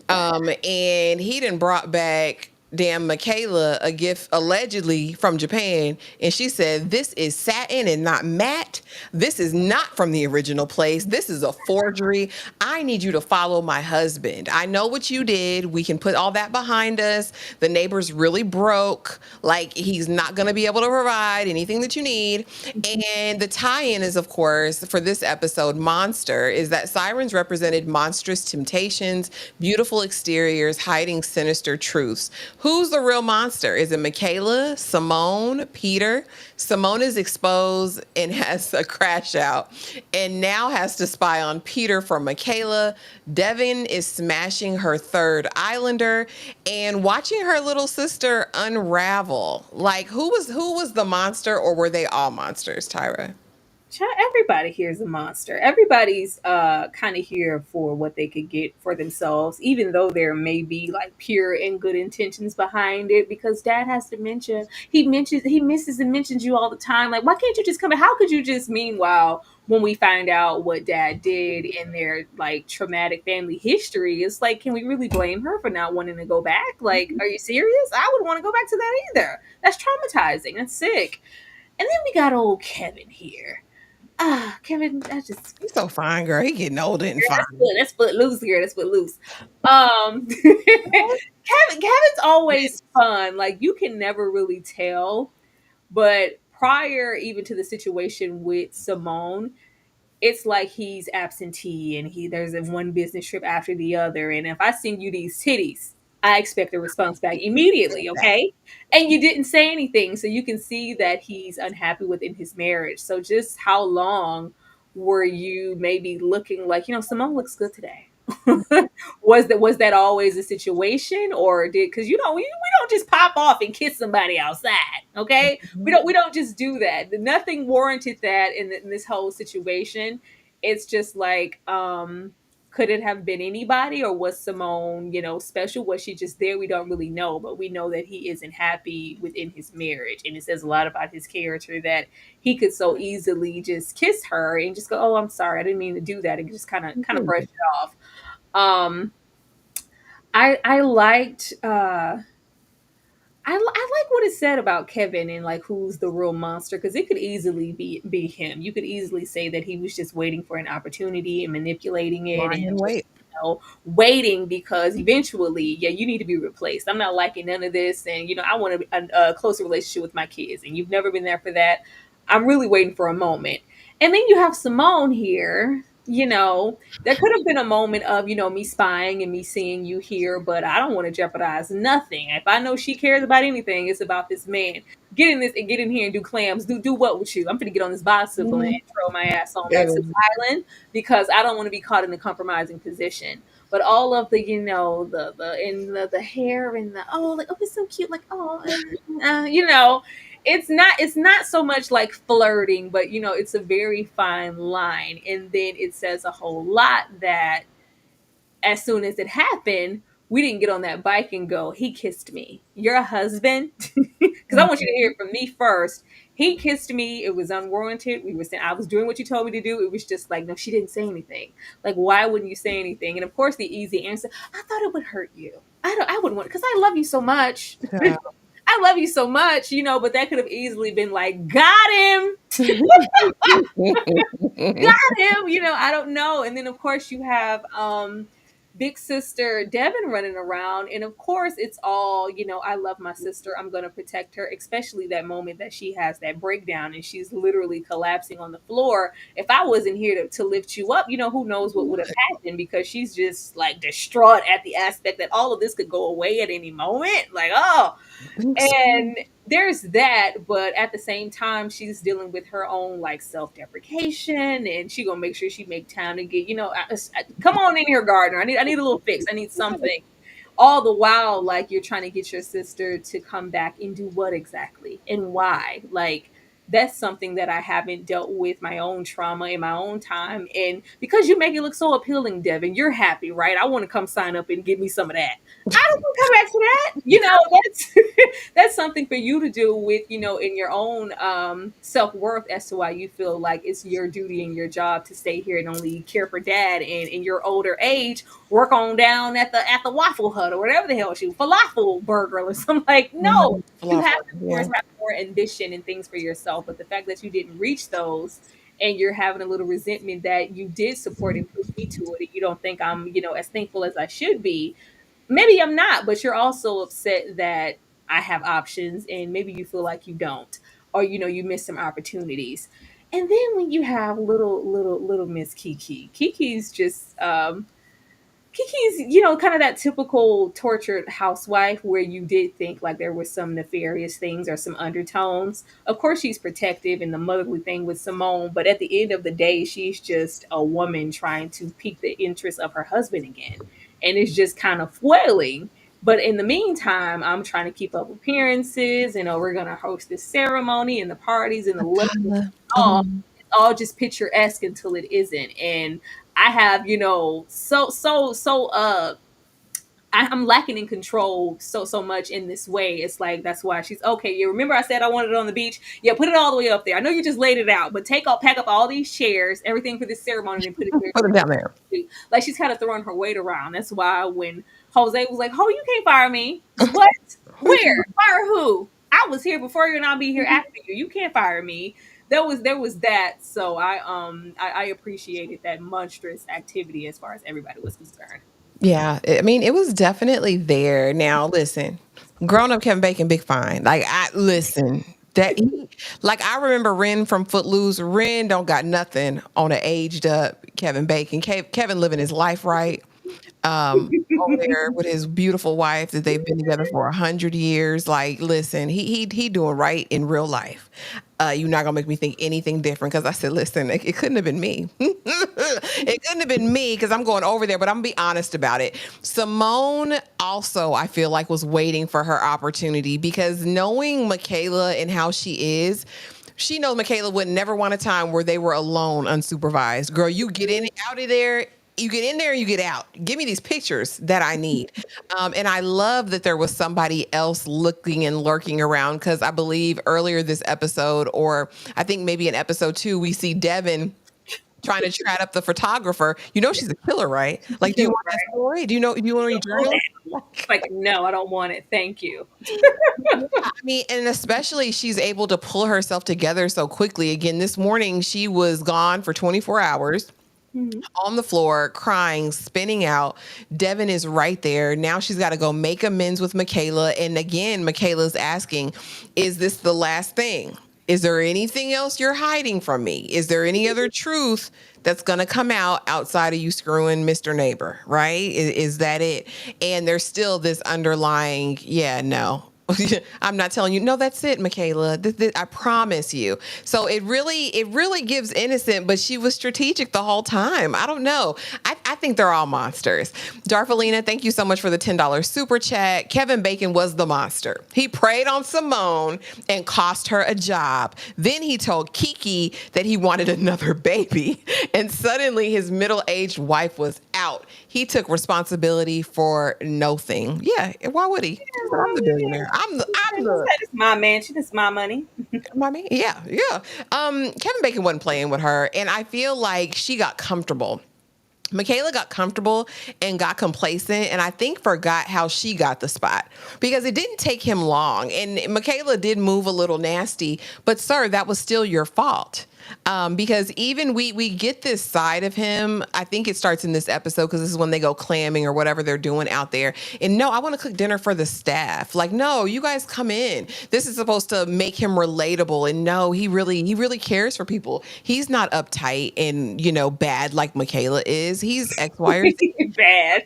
And he done brought back damn Michaela a gift allegedly from Japan, and she said, this is satin and not matte. This is not from the original place. This is a forgery. I need you to follow my husband. I know what you did. We can put all that behind us. The neighbor's really broke. Like, he's not going to be able to provide anything that you need. And the tie-in is, of course, for this episode, Monster, is that Sirens represented monstrous temptations, beautiful exteriors, hiding sinister truths. Who's the real monster? Is it Michaela, Simone, Peter? Simone is exposed and has a crash out, and now has to spy on Peter for Michaela. Devon is smashing her third islander and watching her little sister unravel. Like, who was the monster, or were they all monsters, Tyra? everybody here is a monster. Everybody's kind of here for what they could get for themselves, even though there may be like pure and good intentions behind it. Because dad has dementia, he misses and mentions you all the time. Like, why can't you just come? How could you just? Meanwhile, when we find out what dad did in their like traumatic family history, it's like, can we really blame her for not wanting to go back? Like, are you serious? I wouldn't want to go back to that either. That's traumatizing. That's sick. And then we got old Kevin here. Kevin, I just He's so fine, girl. He getting older and girl, fine. that's foot loose here. That's foot loose. Kevin's always fun. Like you can never really tell, but prior even to the situation with Simone, it's like he's absentee and he there's a one business trip after the other. And if I send you these titties, I expect a response back immediately, okay? And you didn't say anything. So you can see that he's unhappy within his marriage. So just how long were you maybe looking like, Simone looks good today? Was that always a situation or did because we don't just pop off and kiss somebody outside, okay? We don't just do that. Nothing warranted that in this whole situation. It's just like could it have been anybody or was Simone, special? Was she just there? We don't really know, but we know that he isn't happy within his marriage. And it says a lot about his character that he could so easily just kiss her and just go, oh, I'm sorry, I didn't mean to do that, and just kind of brush it off. Um, I liked I like what it said about Kevin and like who's the real monster because it could easily be him. You could easily say that he was just waiting for an opportunity and manipulating it Lying and in just wait. waiting because eventually, yeah, you need to be replaced. I'm not liking none of this, and I want a closer relationship with my kids, and you've never been there for that. I'm really waiting for a moment, and then you have Simone here. There could have been a moment of, me spying and me seeing you here, but I don't want to jeopardize nothing. If I know she cares about anything, it's about this man. Get in this and get in here and do clams. Do what with you? I'm gonna get on this bicycle and Mhm. throw my ass on back to the And island because I don't want to be caught in a compromising position. But all of the, the hair and the like oh it's so cute like it's not so much like flirting, but it's a very fine line. And then it says a whole lot that as soon as it happened, we didn't get on that bike and go, he kissed me. You're a husband? Because I want you to hear it from me first. He kissed me. It was unwarranted. We were saying I was doing what you told me to do. It was just like, no, she didn't say anything. Like, why wouldn't you say anything? And of course, the easy answer, I thought it would hurt you. I wouldn't want because I love you so much. I love you so much, but that could have easily been like, got him, him, I don't know. And then of course you have big sister Devon running around, and of course it's all, I love my sister, I'm going to protect her, especially that moment that she has that breakdown and she's literally collapsing on the floor. If I wasn't here to lift you up, who knows what would have happened, because she's just like distraught at the aspect that all of this could go away at any moment, like, oh. And there's that, but at the same time she's dealing with her own like self-deprecation, and she gonna make sure she make time to get, come on in here, Gardner, I need a little fix, I need something. All the while, like, you're trying to get your sister to come back and do what exactly and why. Like, that's something that I haven't dealt with my own trauma in my own time. And because you make it look so appealing, Devin, you're happy, right? I want to come sign up and give me some of that. I don't want to come back to that. That's something for you to do with, in your own self-worth as to why you feel like it's your duty and your job to stay here and only care for dad, and in your older age work on down at the Waffle Hut or whatever the hell she falafel burger or something. Like, no, you have to, of course, Yeah. have more ambition and things for yourself. But the fact that you didn't reach those and you're having a little resentment that you did support and push me to it, and you don't think I'm, as thankful as I should be. Maybe I'm not, but you're also upset that I have options and maybe you feel like you don't, or you miss some opportunities. And then when you have little Miss Kiki's just Kiki's, kind of that typical tortured housewife where you did think like there was some nefarious things or some undertones. Of course, she's protective and the motherly thing with Simone, but at the end of the day, she's just a woman trying to pique the interest of her husband again. And it's just kind of foiling. But in the meantime, I'm trying to keep up appearances. We're going to host this ceremony and the parties and the look and all. all just picturesque until it isn't. And I have, I'm lacking in control so much in this way. It's like that's why she's okay. You remember I said I wanted it on the beach? Yeah, put it all the way up there. I know you just laid it out, but pack up all these chairs, everything for this ceremony, and put it Put it down there. there. Like she's kind of throwing her weight around. That's why when Jose was like, "Oh, you can't fire me." What? Where? Fire who? I was here before you, and I'll be here after you. You can't fire me. There was that. So I appreciated that monstrous activity as far as everybody was concerned. Yeah, I mean, it was definitely there. Now, listen, grown up Kevin Bacon, big fine. Like, I listen. Like I remember Ren from Footloose. Ren don't got nothing on an aged up Kevin Bacon. Kevin living his life right. Over there with his beautiful wife that they've been together for 100 years. Like, listen, he doing right in real life. You're not gonna make me think anything different because I said, listen, it couldn't have been me. It couldn't have been me because I'm going over there. But I'm gonna be honest about it. Simone also, I feel like, was waiting for her opportunity because knowing Michaela and how she is. She knows Michaela would never want a time where they were alone, unsupervised. Girl, you get in out of there. You get in there, you get out. Give me these pictures that I need. And I love that there was somebody else looking and lurking around because I believe earlier this episode, or I think maybe in episode 2, we see Devon trying to chat up the photographer. You know she's a killer, right? Like, do you want that story? Do you want to read journal? Like, no, I don't want it. Thank you. I mean, and especially she's able to pull herself together so quickly. Again, this morning she was gone for 24 hours. On the floor, crying, spinning out. Devon is right there. Now she's got to go make amends with Michaela. And again, Michaela's asking, is this the last thing? Is there anything else you're hiding from me? Is there any other truth that's going to come out outside of you screwing Mr. Neighbor, right? Is that it? And there's still this underlying, yeah, no. I'm not telling you. No, that's it, Michaela. I promise you. So it really gives innocent, but she was strategic the whole time. I don't know. I think they're all monsters. Darfalina, thank you so much for the $10 super chat. Kevin Bacon was the monster. He preyed on Simone and cost her a job. Then he told Kiki that he wanted another baby. And suddenly his middle-aged wife was out. He took responsibility for nothing. Yeah, why would he? I'm the billionaire. It's my mansion. It's my money. My man. Yeah. Kevin Bacon wasn't playing with her, and I feel like she got comfortable. Michaela got comfortable and got complacent, and I think forgot how she got the spot because it didn't take him long. And Michaela did move a little nasty, but sir, that was still your fault. Because even we get this side of him. I think it starts in this episode because this is when they go clamming or whatever they're doing out there. And no, I want to cook dinner for the staff. Like, no, you guys come in. This is supposed to make him relatable. And no, he really cares for people. He's not uptight and bad like Michaela is. He's X, Y, or Z. Bad.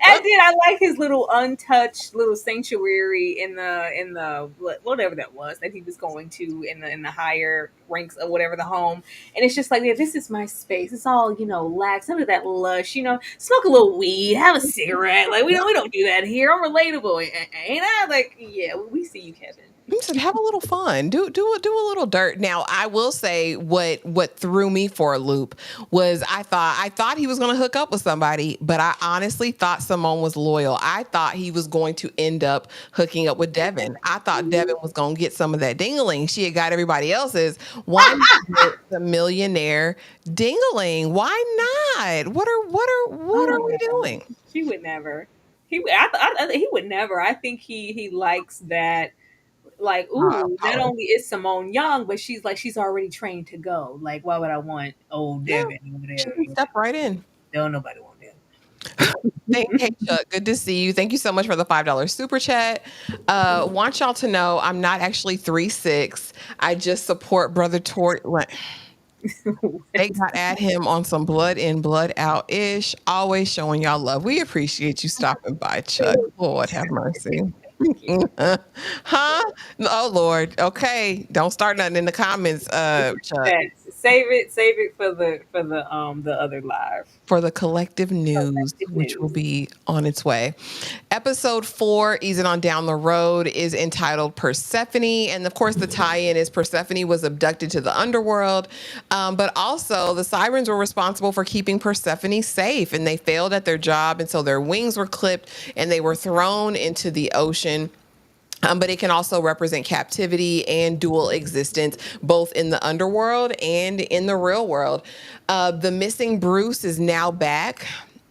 I like his little untouched little sanctuary in the whatever that was that he was going to in the higher ranks or whatever the home, and it's just like, yeah, this is my space. It's all lax, none of that lush. Smoke a little weed, have a cigarette. Like we don't do that here. I'm relatable, ain't I? Like, yeah, we see you, Kevin. Listen, have a little fun. Do a little dirt. Now, I will say what threw me for a loop was I thought he was going to hook up with somebody, but I honestly thought Simone was loyal. I thought he was going to end up hooking up with Devon. I thought Devon was going to get some of that dingling. She had got everybody else's. Why not get the millionaire dingling? Why not? What are we doing? She would never. He would never. I think he likes that. Like, ooh, not only is Simone young, but she's already trained to go. Like, why would I want old Devon over there? Step right in. No, nobody want that. Hey Chuck, good to see you. Thank you so much for the $5 super chat. Want y'all to know I'm not actually 3'6". I just support Brother Tort. They got at him on some blood in, blood out ish. Always showing y'all love. We appreciate you stopping by, Chuck. Lord have mercy. Huh? Oh Lord. Okay. Don't start nothing in the comments, Chuck. save it for the other live. For the collective news, Collective which will news. be on its way. Episode 4, Easing on Down the Road, is entitled Persephone. And of course, the tie in is Persephone was abducted to the underworld. But also, the Sirens were responsible for keeping Persephone safe, and they failed at their job. And so their wings were clipped and they were thrown into the ocean. But it can also represent captivity and dual existence, both in the underworld and in the real world. The missing Bruce is now back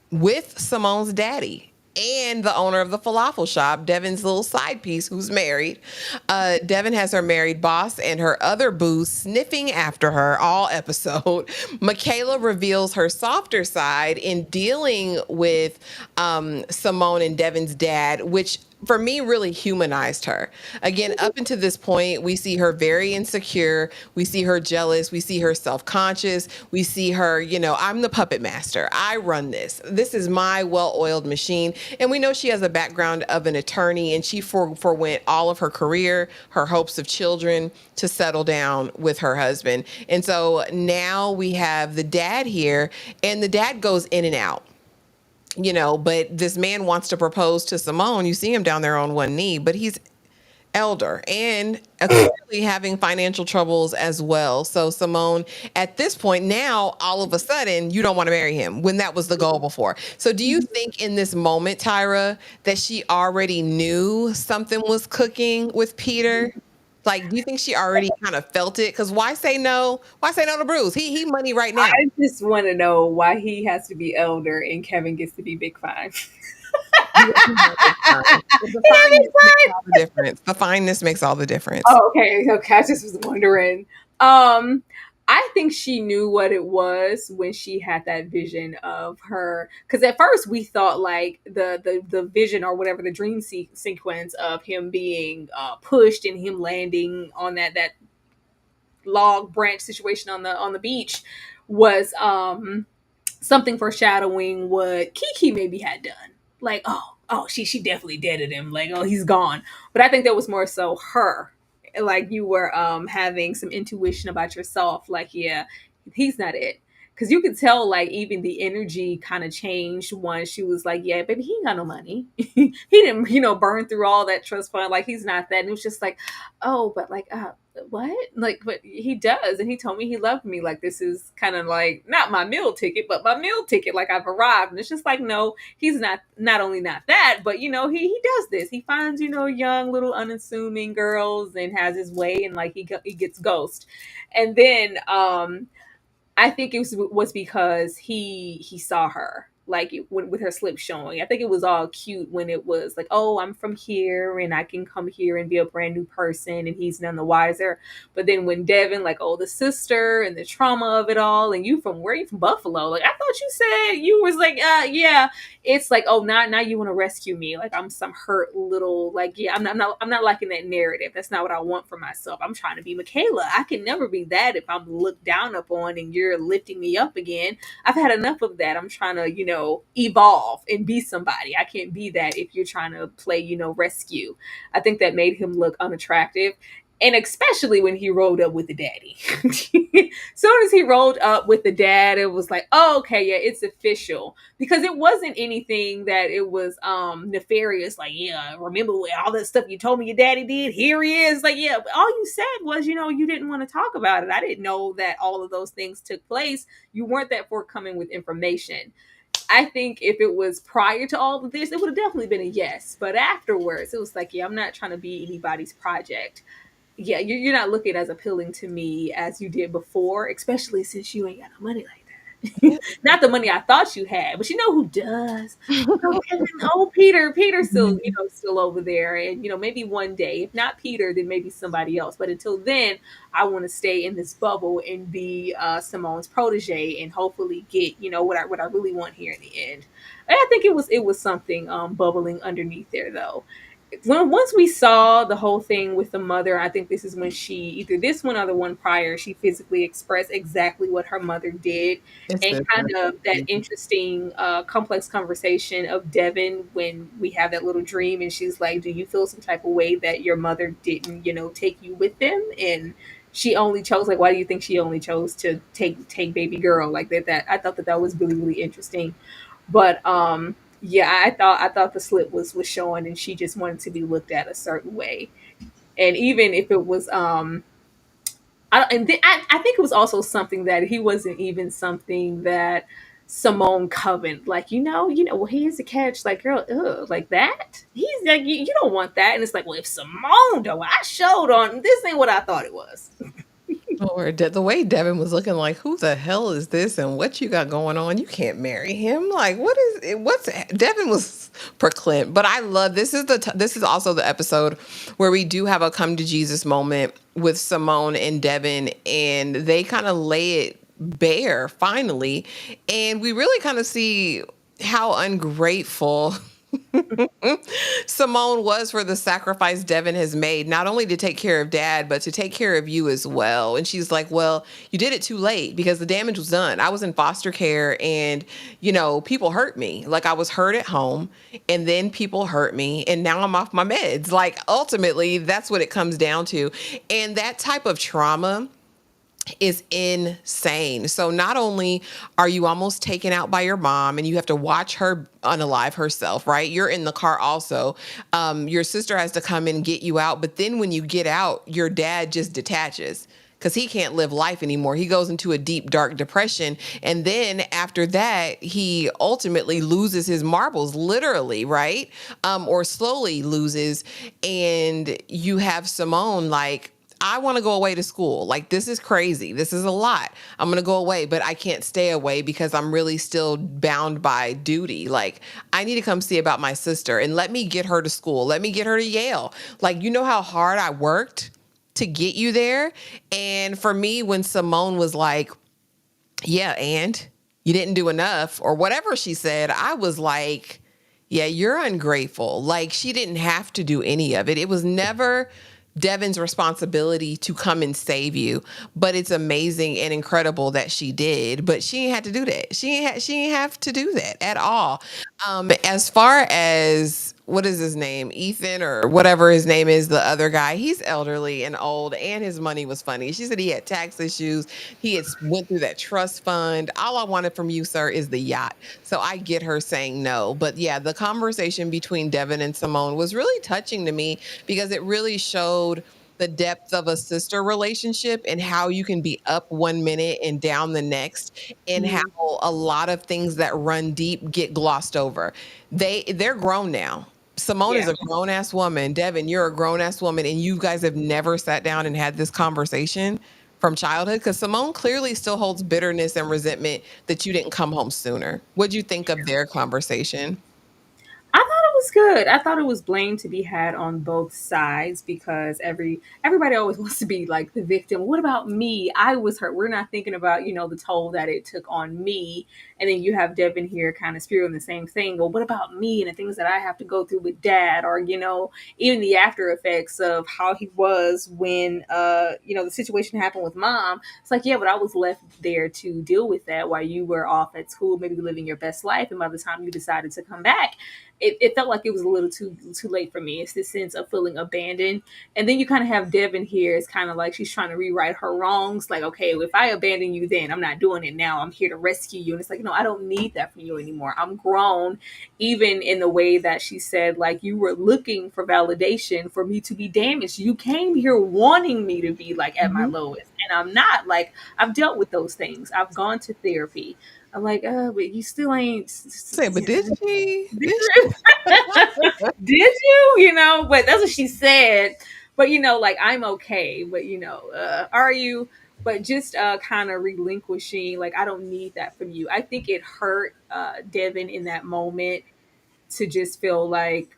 with Simone's daddy and the owner of the falafel shop, Devon's little side piece, who's married. Devon has her married boss and her other boo sniffing after her all episode. Michaela reveals her softer side in dealing with Simone and Devon's dad, which for me really humanized her. Again, up until this point, we see her very insecure. We see her jealous. We see her self-conscious. We see her, I'm the puppet master. I run this. This is my well-oiled machine. And we know she has a background of an attorney, and she forwent all of her career, her hopes of children, to settle down with her husband. And so now we have the dad here, and the dad goes in and out. But this man wants to propose to Simone. You see him down there on one knee, but he's elder and clearly having financial troubles as well. So Simone, at this point now, all of a sudden, you don't want to marry him when that was the goal before. So do you think in this moment, Tyra, that she already knew something was cooking with Peter? Like, do you think she already kind of felt it? Because why say no? Why say no to Bruce? He money right now. I just want to know why he has to be elder and Kevin gets to be Big Five. The fineness makes all the difference. The fineness makes all the difference. Oh, okay. I just was wondering. I think she knew what it was when she had that vision of her. Because at first we thought like the vision or whatever, the dream sequence of him being pushed and him landing on that log branch situation on the beach was something foreshadowing what Kiki maybe had done. Like, she definitely deaded him. Like, he's gone. But I think that was more so her. Like you were having some intuition about yourself. Like, yeah, he's not it. Because you could tell, like, even the energy kind of changed once she was like, yeah, baby, he ain't got no money. He didn't, burn through all that trust fund. Like, he's not that. And it was just like, oh, but like, what? Like, but he does. And he told me he loved me. Like, this is kind of like, not my meal ticket, but my meal ticket. Like, I've arrived. And it's just like, no, he's not only not that, but, he does this. He finds, young, little, unassuming girls and has his way. And, like, he gets ghost. And then, I think it was because he saw her like with her slip showing. I think it was all cute when it was like, oh, I'm from here and I can come here and be a brand new person, and he's none the wiser. But then when Devon, like, oh, the sister and the trauma of it all, and you from where? You from Buffalo? Like, I thought you said you was like, yeah. It's like, oh, now you want to rescue me? Like I'm some hurt little, like, yeah, I'm not liking that narrative. That's not what I want for myself. I'm trying to be Michaela. I can never be that if I'm looked down upon and you're lifting me up again. I've had enough of that. I'm trying to, evolve and be somebody. I can't be that if you're trying to play, rescue. I think that made him look unattractive. And especially when he rolled up with the daddy. Soon as he rolled up with the dad, it was like, oh, okay, yeah, it's official. Because it wasn't anything that it was nefarious. Like, yeah, remember all that stuff you told me your daddy did? Here he is. Like, yeah, all you said was, you didn't want to talk about it. I didn't know that all of those things took place. You weren't that forthcoming with information. I think if it was prior to all of this, it would have definitely been a yes. But afterwards, it was like, yeah, I'm not trying to be anybody's project. Yeah, you're not looking as appealing to me as you did before, especially since you ain't got no money like that. Not the money I thought you had, but who does? Peter's still, still over there. And, maybe one day, if not Peter, then maybe somebody else. But until then, I want to stay in this bubble and be Simone's protege and hopefully get, what I really want here in the end. And I think it was something bubbling underneath there, though. Once we saw the whole thing with the mother, I think this is when she, either this one or the one prior, she physically expressed exactly what her mother did. And kind of that interesting, complex conversation of Devon when we have that little dream and she's like, do you feel some type of way that your mother didn't, take you with them? And she only chose, like, why do you think she only chose to take baby girl like that? I thought that that was really really interesting. But yeah, I thought the slip was showing, and she just wanted to be looked at a certain way. And even if it was I think it was also something that he wasn't even something that Simone coveted. Like, well, he is a catch. Like, girl, ugh, like that. He's like, you don't want that. And it's like, well, if Simone though, I showed on this ain't what I thought it was. Or the way Devin was looking like, who the hell is this and what you got going on? You can't marry him. Like, what is it? Devin was proclaimed. But I love this is also the episode where we do have a come to Jesus moment with Simone and Devin, and they kind of lay it bare finally, and we really kind of see how ungrateful Simone was for the sacrifice Devin has made, not only to take care of dad, but to take care of you as well. And she's like, well, you did it too late because the damage was done. I was in foster care and, people hurt me. Like I was hurt at home and then people hurt me and now I'm off my meds. Like ultimately, that's what it comes down to. And that type of trauma is insane. So not only are you almost taken out by your mom and you have to watch her unalive herself, right? You're in the car also. Your sister has to come and get you out. But then when you get out, your dad just detaches because he can't live life anymore. He goes into a deep, dark depression. And then after that, he ultimately loses his marbles, literally, right? Or slowly loses. And you have Simone like, I want to go away to school. Like, this is crazy. This is a lot. I'm going to go away, but I can't stay away because I'm really still bound by duty. Like, I need to come see about my sister and let me get her to school. Let me get her to Yale. Like, you know how hard I worked to get you there? And for me, when Simone was like, yeah, and you didn't do enough or whatever she said, I was like, yeah, you're ungrateful. Like, she didn't have to do any of it. It was never Devin's responsibility to come and save you, but it's amazing and incredible that she did. But she ain't had to do that. She ain't have to do that at all. As far as what is his name, Ethan or whatever his name is, the other guy, he's elderly and old, and his money was funny. She said he had tax issues. He had went through that trust fund. All I wanted from you, sir, is the yacht. So I get her saying no. But yeah, the conversation between Devin and Simone was really touching to me because it really showed the depth of a sister relationship and how you can be up one minute and down the next, and how a lot of things that run deep get glossed over. They're grown now. Simone is Yeah. a grown ass woman. Devin, you're a grown ass woman, and you guys have never sat down and had this conversation from childhood, because Simone clearly still holds bitterness and resentment that you didn't come home sooner. What'd you think of their conversation? I thought it was good. I thought it was blame to be had on both sides because everybody always wants to be like the victim. What about me? I was hurt. We're not thinking about, the toll that it took on me. And then you have Devin here kind of spewing the same thing. Well, what about me and the things that I have to go through with dad, or, even the after effects of how he was when the situation happened with mom. It's like, yeah, but I was left there to deal with that while you were off at school, maybe living your best life. And by the time you decided to come back, it felt like it was a little too late for me. It's this sense of feeling abandoned. And then you kind of have Devin here. It's kind of like she's trying to rewrite her wrongs. Like, okay, if I abandon you then, I'm not doing it now. I'm here to rescue you. And it's like, no, I don't need that from you anymore. I'm grown. Even in the way that she said, like, you were looking for validation for me to be damaged. You came here wanting me to be like at my Mhm. lowest. And I'm not. Like, I've dealt with those things. I've gone to therapy. I'm like, but you still ain't. Say, but did she? Did Did you? But that's what she said. But like, I'm okay. But are you? But just kind of relinquishing, like, I don't need that from you. I think it hurt Devin in that moment to just feel like,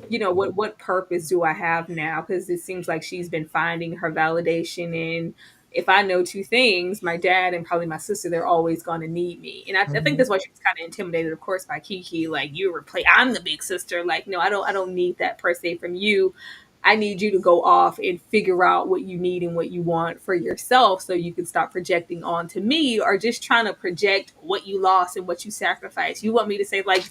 what purpose do I have now? Because it seems like she's been finding her validation in, if I know two things, my dad and probably my sister, they're always going to need me. And I think she? that's why she was kind of intimidated, of course, by Kiki. Like, I'm the big sister. Like, no, I don't need that per se from you. I need you to go off and figure out what you need and what you want for yourself so you can stop projecting onto me, or just trying to project what you lost and what you sacrificed. You want me to say, like,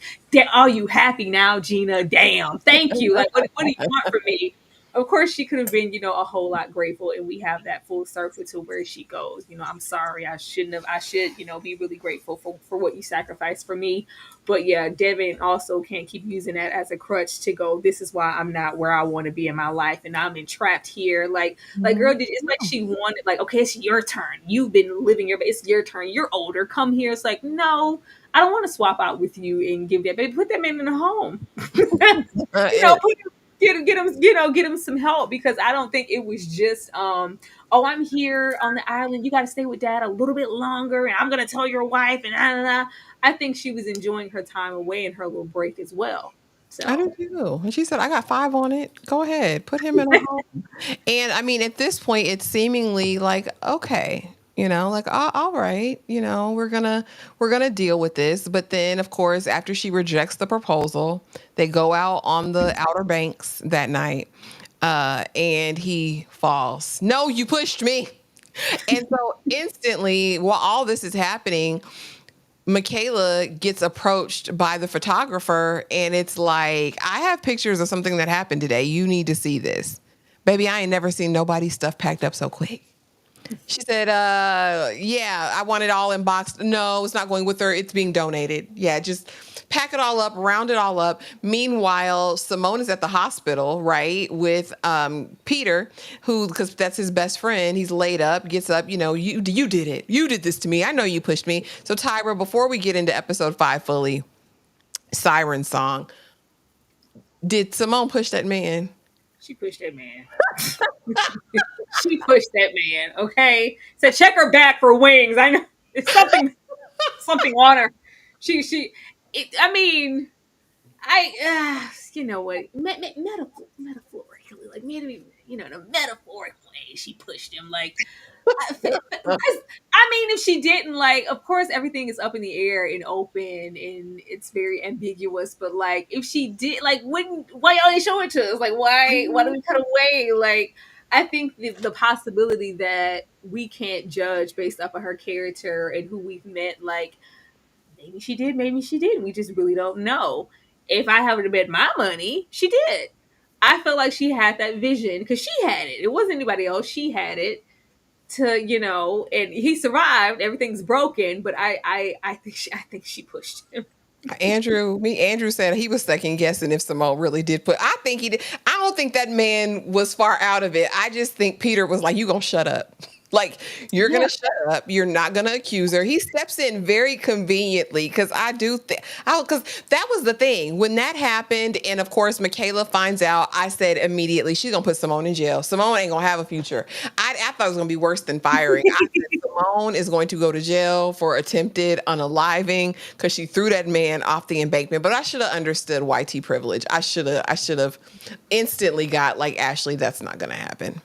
are you happy now, Gina? Damn, thank you. Like, what do you want from me? of course she could have been, a whole lot grateful, and we have that full circle to where she goes, I'm sorry, I shouldn't have, I should, be really grateful for what you sacrificed for me. But yeah, Devin also can't keep using that as a crutch to go, this is why I'm not where I want to be in my life, and I'm entrapped here. Like girl, it's like she wanted, like, okay, it's your turn. You've been living it's your turn. You're older. Come here. It's like, no, I don't want to swap out with you and give that baby. Put that man in a home. Put get him, get him some help, because I don't think it was just oh, I'm here on the island, you got to stay with dad a little bit longer, and I'm gonna tell your wife, and I think she was enjoying her time away and her little break as well. I do So too. And she said, I got 5 on it. Go ahead. Put him in a home. And I mean, at this point, it's seemingly like, okay, like, all right, we're gonna deal with this. But then, of course, after she rejects the proposal, they go out on the Outer Banks that night, and he falls. No, you pushed me. And so instantly, while all this is happening, Michaela gets approached by the photographer, and it's like, I have pictures of something that happened today. You need to see this. Baby, I ain't never seen nobody's stuff packed up so quick. She said, yeah, I want it all in boxed. No, it's not going with her. It's being donated. Yeah, just pack it all up, round it all up. Meanwhile, Simone is at the hospital, right, with Peter, who, because that's his best friend. He's laid up, gets up, you did it. You did this to me. I know you pushed me. So, Tyra, before we get into episode 5 fully, Siren song, did Simone push that man? she pushed that man. She pushed that man. Okay, said check her back for wings. I know it's something on her. I mean, you know what, metaphorically, like maybe, in a metaphoric way, she pushed him. Like, I mean, if she didn't, like, of course, everything is up in the air and open and it's very ambiguous. But like, if she did, like, why y'all ain't show it to us? Like, why do we cut away? Like, I think the possibility that we can't judge based off of her character and who we've met, like, maybe she did, maybe she didn't. We just really don't know. If I had to bet my money, she did. I felt like she had that vision because she had it. It wasn't anybody else. She had it to, and he survived. Everything's broken, but I think she pushed him. Andrew said he was second guessing if Simone really did put. I think he did. I don't think that man was far out of it. I just think Peter was like, "You gonna shut up." Like, you're Yeah. gonna shut up. You're not gonna accuse her. He steps in very conveniently, because I do think, because that was the thing when that happened, and of course Michaela finds out. I said immediately, she's gonna put Simone in jail. Simone ain't gonna have a future. I thought it was gonna be worse than firing. I said Simone is going to go to jail for attempted unaliving because she threw that man off the embankment. But I should have understood YT privilege. I should have instantly got like, Ashley, that's not gonna happen.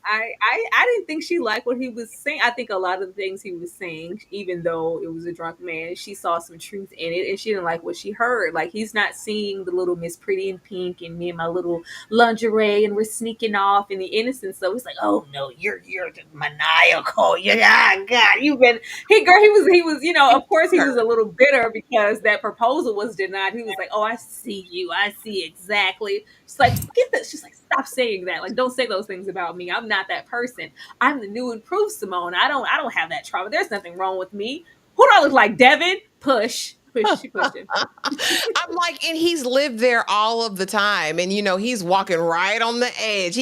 I didn't think she liked what he was saying. I think a lot of the things he was saying, even though it was a drunk man, she saw some truth in it, and she didn't like what she heard. Like, he's not seeing the little Miss Pretty in Pink and me and my little lingerie, and we're sneaking off in the innocence. So he's like, oh no, you're just maniacal. Yeah, God, you've been. Hey, girl, he was. Of course, he was a little bitter because that proposal was denied. He was like, oh, I see you. I see exactly. She's like, get this. She's like, stop saying that. Like, don't say those things about me. I'm not that person. I'm the new improved Simone. I don't have that trauma. There's nothing wrong with me. Who do I look like? Devon? Push. She pushed him. I'm like, and he's lived there all of the time. And, he's walking right on the edge.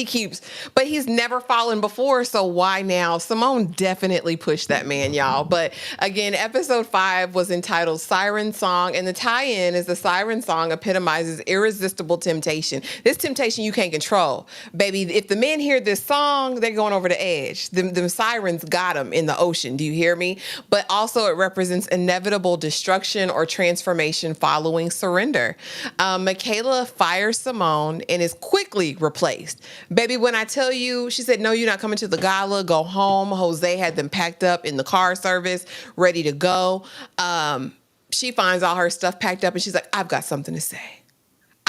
But he's never fallen before. So why now? Simone definitely pushed that man, y'all. But again, episode 5 was entitled Siren Song. And the tie-in is the Siren Song epitomizes irresistible temptation. This temptation you can't control. Baby, if the men hear this song, they're going over the edge. Them sirens got them in the ocean. Do you hear me? But also it represents inevitable destruction or transformation following surrender. Michaela fires Simone and is quickly replaced. Baby, when I tell you, she said, no, you're not coming to the gala, go home. Jose had them packed up in the car service, ready to go. She finds all her stuff packed up and she's like, I've got something to say.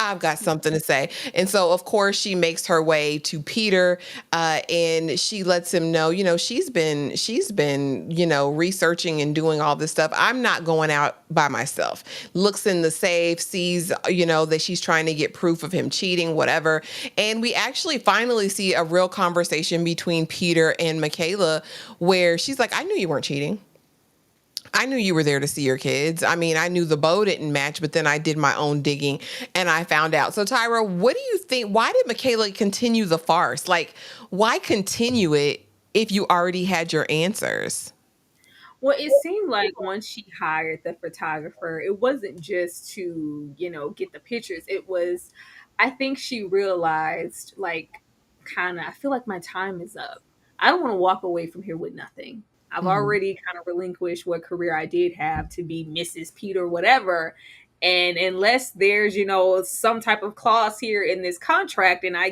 I've got something to say. And so, of course, she makes her way to Peter, and she lets him know, she's been, researching and doing all this stuff. I'm not going out by myself. Looks in the safe, sees, that she's trying to get proof of him cheating, whatever. And we actually finally see a real conversation between Peter and Michaela, where she's like, I knew you weren't cheating. I knew you were there to see your kids. I mean, I knew the bow didn't match, but then I did my own digging and I found out. So, Tyra, what do you think? Why did Michaela continue the farce? Like, why continue it if you already had your answers? Well, it seemed like once she hired the photographer, it wasn't just to, get the pictures. It was, I think she realized, like, kind of, I feel like my time is up. I don't want to walk away from here with nothing. I've Mhm. already kind of relinquished what career I did have to be Mrs. Peter, whatever. And unless there's, some type of clause here in this contract and I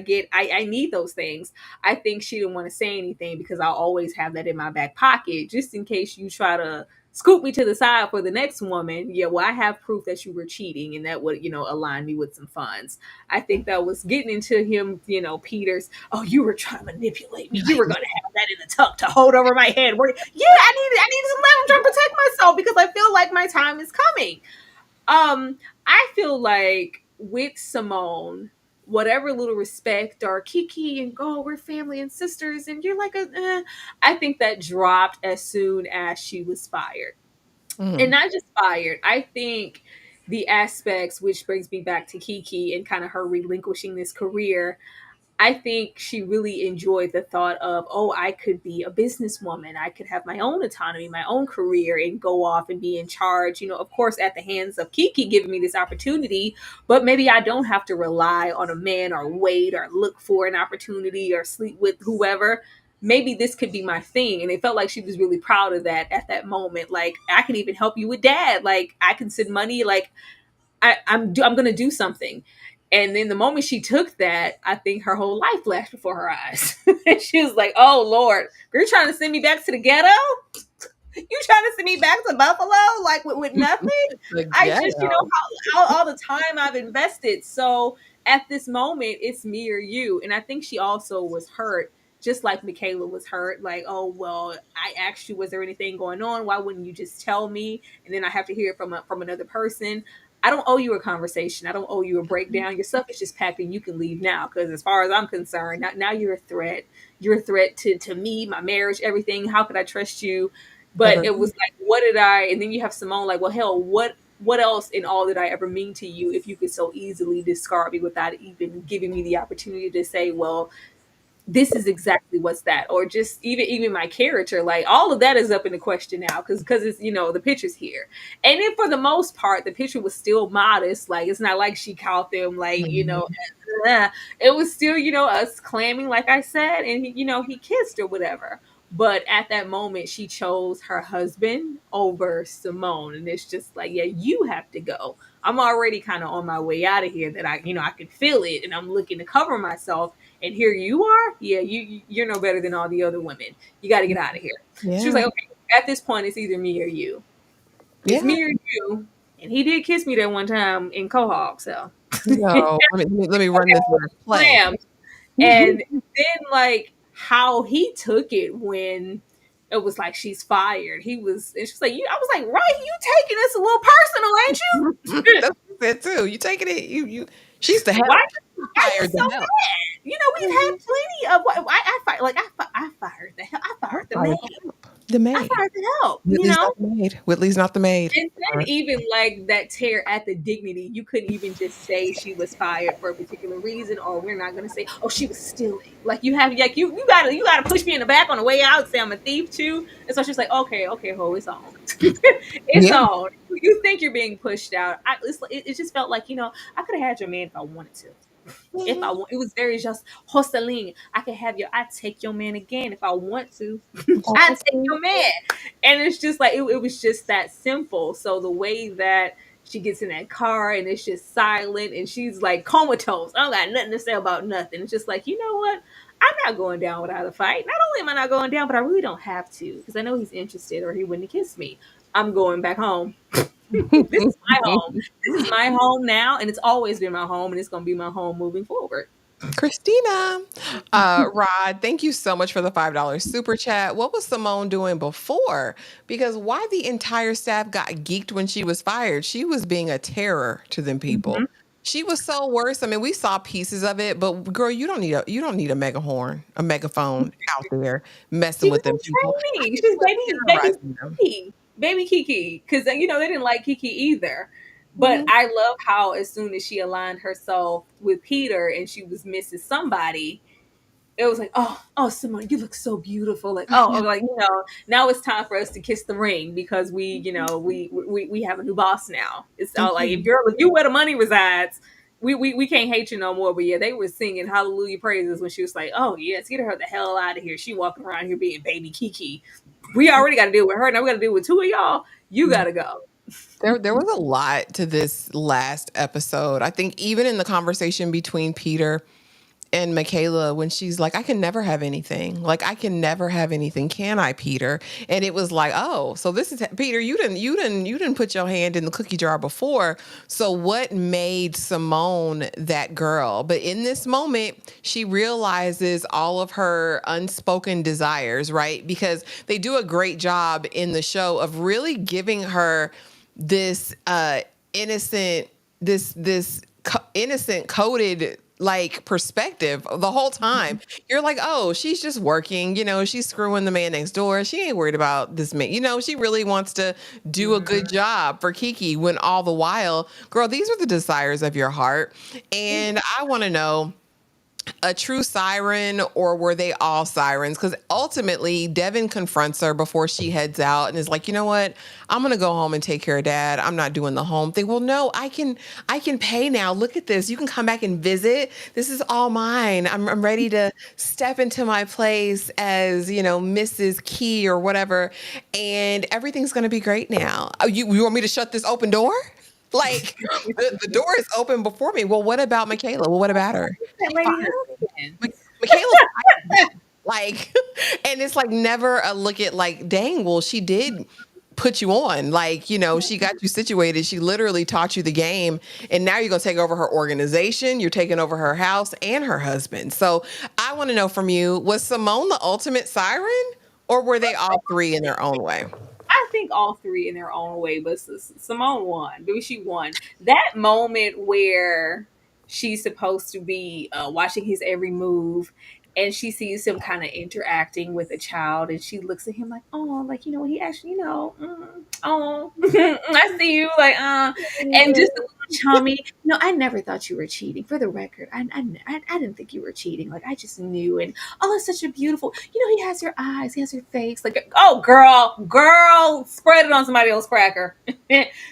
need those things, I think she didn't want to say anything because I'll always have that in my back pocket just in case you try to scoop me to the side for the next woman. Yeah, well, I have proof that you were cheating and that would, align me with some funds. I think that was getting into him, Peter's, oh, you were trying to manipulate me. You were going to have that in the tuck to hold over my head. Yeah, I needed some leverage to protect myself because I feel like my time is coming. I feel like with Simone, whatever little respect or Kiki and go, we're family and sisters, and you're like I think that dropped as soon as she was fired. And Mhm. not just fired. I think the aspects which brings me back to Kiki and kind of her relinquishing this career, I think she really enjoyed the thought of, oh, I could be a businesswoman. I could have my own autonomy, my own career, and go off and be in charge, of course, at the hands of Kiki giving me this opportunity. But maybe I don't have to rely on a man or wait or look for an opportunity or sleep with whoever. Maybe this could be my thing. And it felt like she was really proud of that at that moment. Like, I can even help you with dad. Like, I can send money. Like, I'm gonna do something. And then the moment she took that, I think her whole life flashed before her eyes. And she was like, "Oh Lord, you're trying to send me back to the ghetto? You trying to send me back to Buffalo, like with nothing? The I just, ghetto. all the time I've invested. So at this moment, it's me or you." And I think she also was hurt, just like Michaela was hurt. Like, oh well, I asked you, was there anything going on? Why wouldn't you just tell me? And then I have to hear it from another person. I don't owe you a conversation. I don't owe you a breakdown. Your stuff is just packed and you can leave now. Because as far as I'm concerned, now you're a threat. You're a threat to me, my marriage, everything. How could I trust you? But it was Agreed. like, what did I? And then you have Simone, like, well, hell, what else in all did I ever mean to you if you could so easily discard me without even giving me the opportunity to say, well, this is exactly what's that, or just even my character, like all of that is up in the question now because it's the picture's here. And then for the most part the picture was still modest, like it's not like she caught them like Mhm. it was still us clamming like I said, and he kissed or whatever. But at that moment she chose her husband over Simone, and it's just like, yeah, you have to go. I'm already kind of on my way out of here, that I can feel it, and I'm looking to cover myself, and here you are. Yeah, you're no better than all the other women. You got to get out of here. She was Yeah. like, okay, at this point it's either me or you. It's Yeah. me or you. And he did kiss me that one time in Quahog, so So let me run this last play. slam. And then like how he took it when it was like she's fired. He was, and she's like, you. I was like, right, you taking this a little personal, ain't you? That's what I said too. You taking it? You. She's the why help. why you Hired so the help. mad? We've had Mhm. plenty of what I fired. Like I fired the hell. I I fired the maid. fired the help. The I maid. fired the help. Whitley's not the maid. Whitley's not the maid. And All then right. even like that tear at the dignity, you couldn't even just say she was fired for a particular reason, or we're not gonna say, oh, she was stealing. Like you have, like you gotta push me in the back on the way out, say I'm a thief too. And so she's like, okay, okay, ho, it's on. It's Yeah. on. You think you're being pushed out. It just felt like, I could have had your man if I wanted to. If I Mhm. want, it was very just hustling. I take your man again if I want to. That's I the take thing. your man. And it's just like it was just that simple. So the way that she gets in that car and it's just silent and she's like comatose. I don't got nothing to say about nothing. It's just like, you know what? I'm not going down without a fight. Not only am I not going down, but I really don't have to because I know he's interested or he wouldn't have kissed me. I'm going back home. This is my home. This is my home now, and it's always been my home, and it's going to be my home moving forward. Christina, Rod, thank you so much for the $5 super chat. What was Simone doing before? Because why the entire staff got geeked when she was fired? She was being a terror to them people. Mhm. She was so worse. I mean, we saw pieces of it, but girl, you don't need a megaphone out there messing She with them was people. I training. think She she was was baby terrorizing them. Kiki, baby Kiki, because they didn't like Kiki either. But Mhm. I love how as soon as she aligned herself with Peter and she was missing somebody, it was like, oh, Simone, you look so beautiful. Like, like now it's time for us to kiss the ring because we have a new boss now. It's all like, if you where the money resides, we can't hate you no more. But yeah, they were singing hallelujah praises when she was like, oh yes, get her the hell out of here. She walking around here being baby Kiki. We already got to deal with her. Now we got to deal with two of y'all. You got to go. There was a lot to this last episode. I think even in the conversation between Peter and Michaela, when she's like, I can never have anything. Like, I can never have anything. Can I, Peter? And it was like, oh, so this is Peter, you didn't put your hand in the cookie jar before. So what made Simone that girl? But in this moment, she realizes all of her unspoken desires, right? Because they do a great job in the show of really giving her this innocent, innocent coded like perspective the whole time. You're like, oh, she's just working, she's screwing the man next door. She ain't worried about this man. She really wants to do a good job for Kiki when all the while, girl, these are the desires of your heart. And I want to know, a true siren or were they all sirens? Because ultimately Devon confronts her before she heads out and is like, you know what, I'm gonna go home and take care of dad. I'm not doing the home thing. Well, no, I can pay now. Look at this, you can come back and visit. This is all mine. I'm ready to step into my place as Mrs. Key or whatever, and everything's gonna be great now. Oh, you want me to shut this open door? Like, the door is open before me. Well, what about Michaela? Well, what about her? That She lady fired. husband. Michaela's fired. Like, and it's like never a look at like, dang, well, she did put you on. Like, she got you situated. She literally taught you the game. And now you're going to take over her organization. You're taking over her house and her husband. So I want to know from you, was Simone the ultimate siren or were they all three in their own way? I think all three in their own way, but Simone won. Maybe she won. That moment where she's supposed to be watching his every move and she sees him kind of interacting with a child and she looks at him like, oh, like, when he actually, oh, I see you, like, and just a little chummy. I never thought you were cheating. For the record, I didn't think you were cheating. Like, I just knew. And oh, it's such a beautiful. He has your eyes, he has your face. Like, oh, girl, spread it on somebody else, cracker.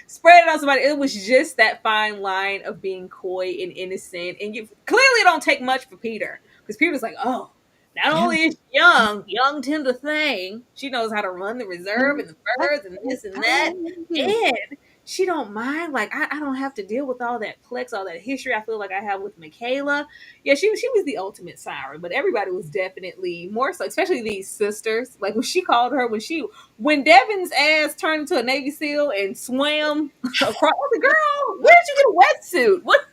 Spread it on somebody. It was just that fine line of being coy and innocent. And you clearly don't take much for Peter because Peter's like, oh. Not Yeah. only is she young tender thing, she knows how to run the reserve and the birds and this and that. And she don't mind. Like, I don't have to deal with all that plex, all that history I feel like I have with Michaela. Yeah, she was the ultimate siren, but everybody was definitely more so, especially these sisters. Like when she called her, when Devon's ass turned into a Navy SEAL and swam across, the girl, where did you get a wetsuit? What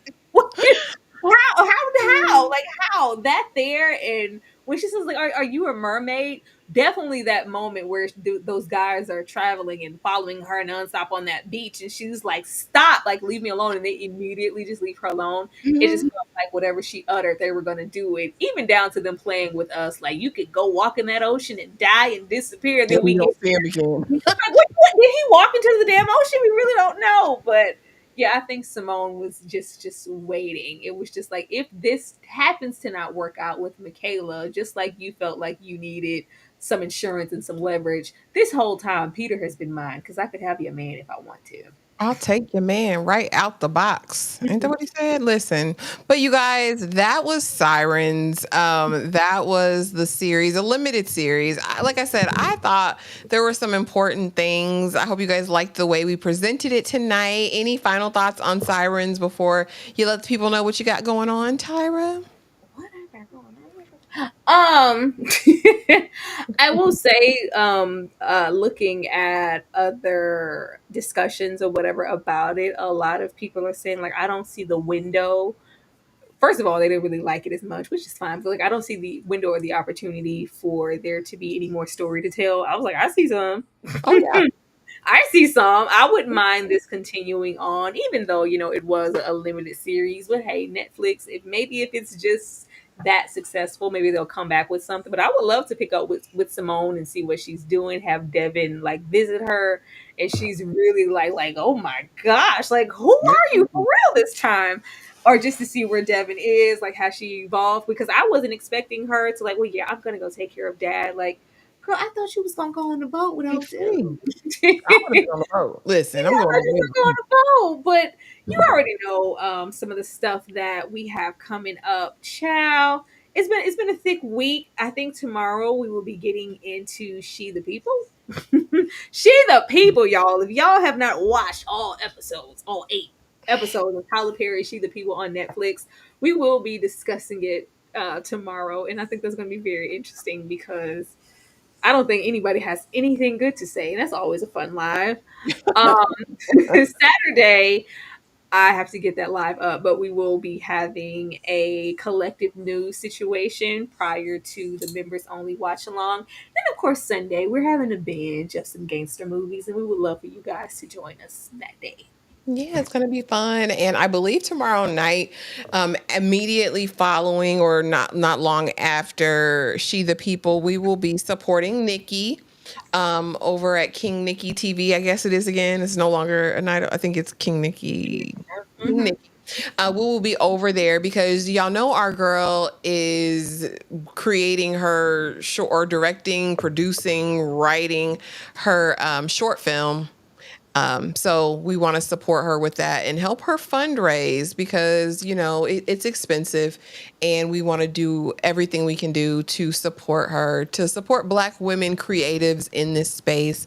how? Like how? That there, and when she says like, are you a mermaid? Definitely that moment where those guys are traveling and following her nonstop on that beach, and she's like, "Stop! Like, leave me alone!" And they immediately just leave her alone. It just felt like whatever she uttered, they were gonna do it. Even down to them playing with us, like you could go walk in that ocean and die and disappear. Then we don't get see him again. like, what did he walk into the damn ocean? We really don't know, but. Yeah, I think Simone was just waiting. It was just like, if this happens to not work out with Michaela, just like you felt like you needed some insurance and some leverage, this whole time Peter has been mine because I could have your man if I want to. I'll take your man right out the box. Ain't that what he said? Listen, but you guys, that was Sirens. That was the series, a limited series. Like I said, I thought there were some important things. I hope you guys liked the way we presented it tonight. Any final thoughts on Sirens before you let the people know what you got going on, Tyra? What I got going on? Um, I will say, looking at other discussions or whatever about it, a lot of people are saying like, I don't see the window. First of all, they didn't really like it as much, which is fine. But like, I don't see the window or the opportunity for there to be any more story to tell. I was like, I see some. Oh yeah. I see some. I wouldn't mind this continuing on, even though it was a limited series. But hey, Netflix, if it's just that successful, maybe they'll come back with something. But I would love to pick up with Simone and see what she's doing. Have Devon like visit her, and she's really like oh my gosh, like who are you for real this time? Or just to see where Devon is, like how she evolved. Because I wasn't expecting her to like, well, yeah, I'm gonna go take care of Dad. Like, girl, I thought you was gonna go on the boat with old Please. dude. I want to be on the road. Listen, I'm I going just to go on the boat. But you win. already know some of the stuff that we have coming up. Chow. It's been a thick week. I think tomorrow we will be getting into She the People. She the People, y'all. If y'all have not watched all 8 episodes of Tyler Perry, She the People on Netflix, we will be discussing it tomorrow. And I think that's gonna be very interesting because I don't think anybody has anything good to say, and that's always a fun live. Um, Saturday, I have to get that live up, but we will be having a collective news situation prior to the members only watch along. And of course, Sunday, we're having a binge of some gangster movies, and we would love for you guys to join us that day. Yeah, it's going to be fun. And I believe tomorrow night, immediately following or not long after She the People, we will be supporting Nikki over at King Nikki TV. I guess it is again. It's no longer a night. I think it's King Nikki. King Mm-hmm. Nikki. We will be over there because y'all know our girl is creating her short or directing, producing, writing her short film. So we want to support her with that and help her fundraise because, it's expensive and we want to do everything we can do to support her, to support Black women creatives in this space,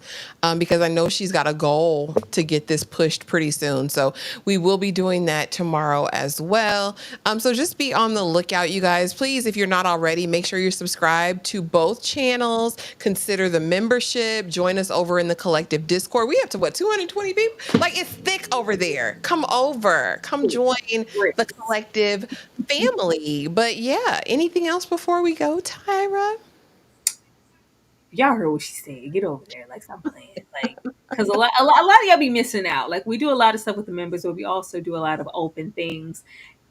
because I know she's got a goal to get this pushed pretty soon. So we will be doing that tomorrow as well. So just be on the lookout, you guys. Please, if you're not already, make sure you're subscribed to both channels. Consider the membership. Join us over in the collective Discord. We have to 220 people? Like it's thick over there. Come over. Come join the collective family. But yeah, anything else before we go, Tyra? Y'all heard what she said. Get over there. Like, stop playing. Like, because a lot of y'all be missing out. Like, we do a lot of stuff with the members, but we also do a lot of open things.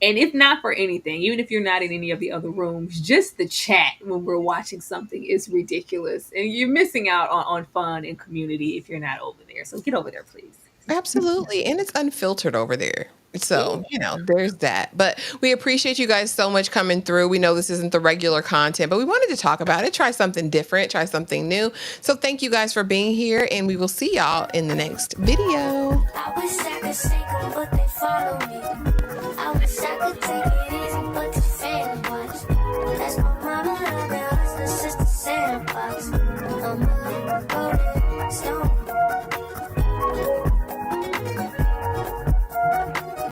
And if not for anything, even if you're not in any of the other rooms, just the chat when we're watching something is ridiculous. And you're missing out on fun and community if you're not over there. So get over there, please. Absolutely. And it's unfiltered over there. So, Yeah. there's that. But we appreciate you guys so much coming through. We know this isn't the regular content, but we wanted to talk about it, try something different, try something new. So thank you guys for being here, and we will see y'all in the next video.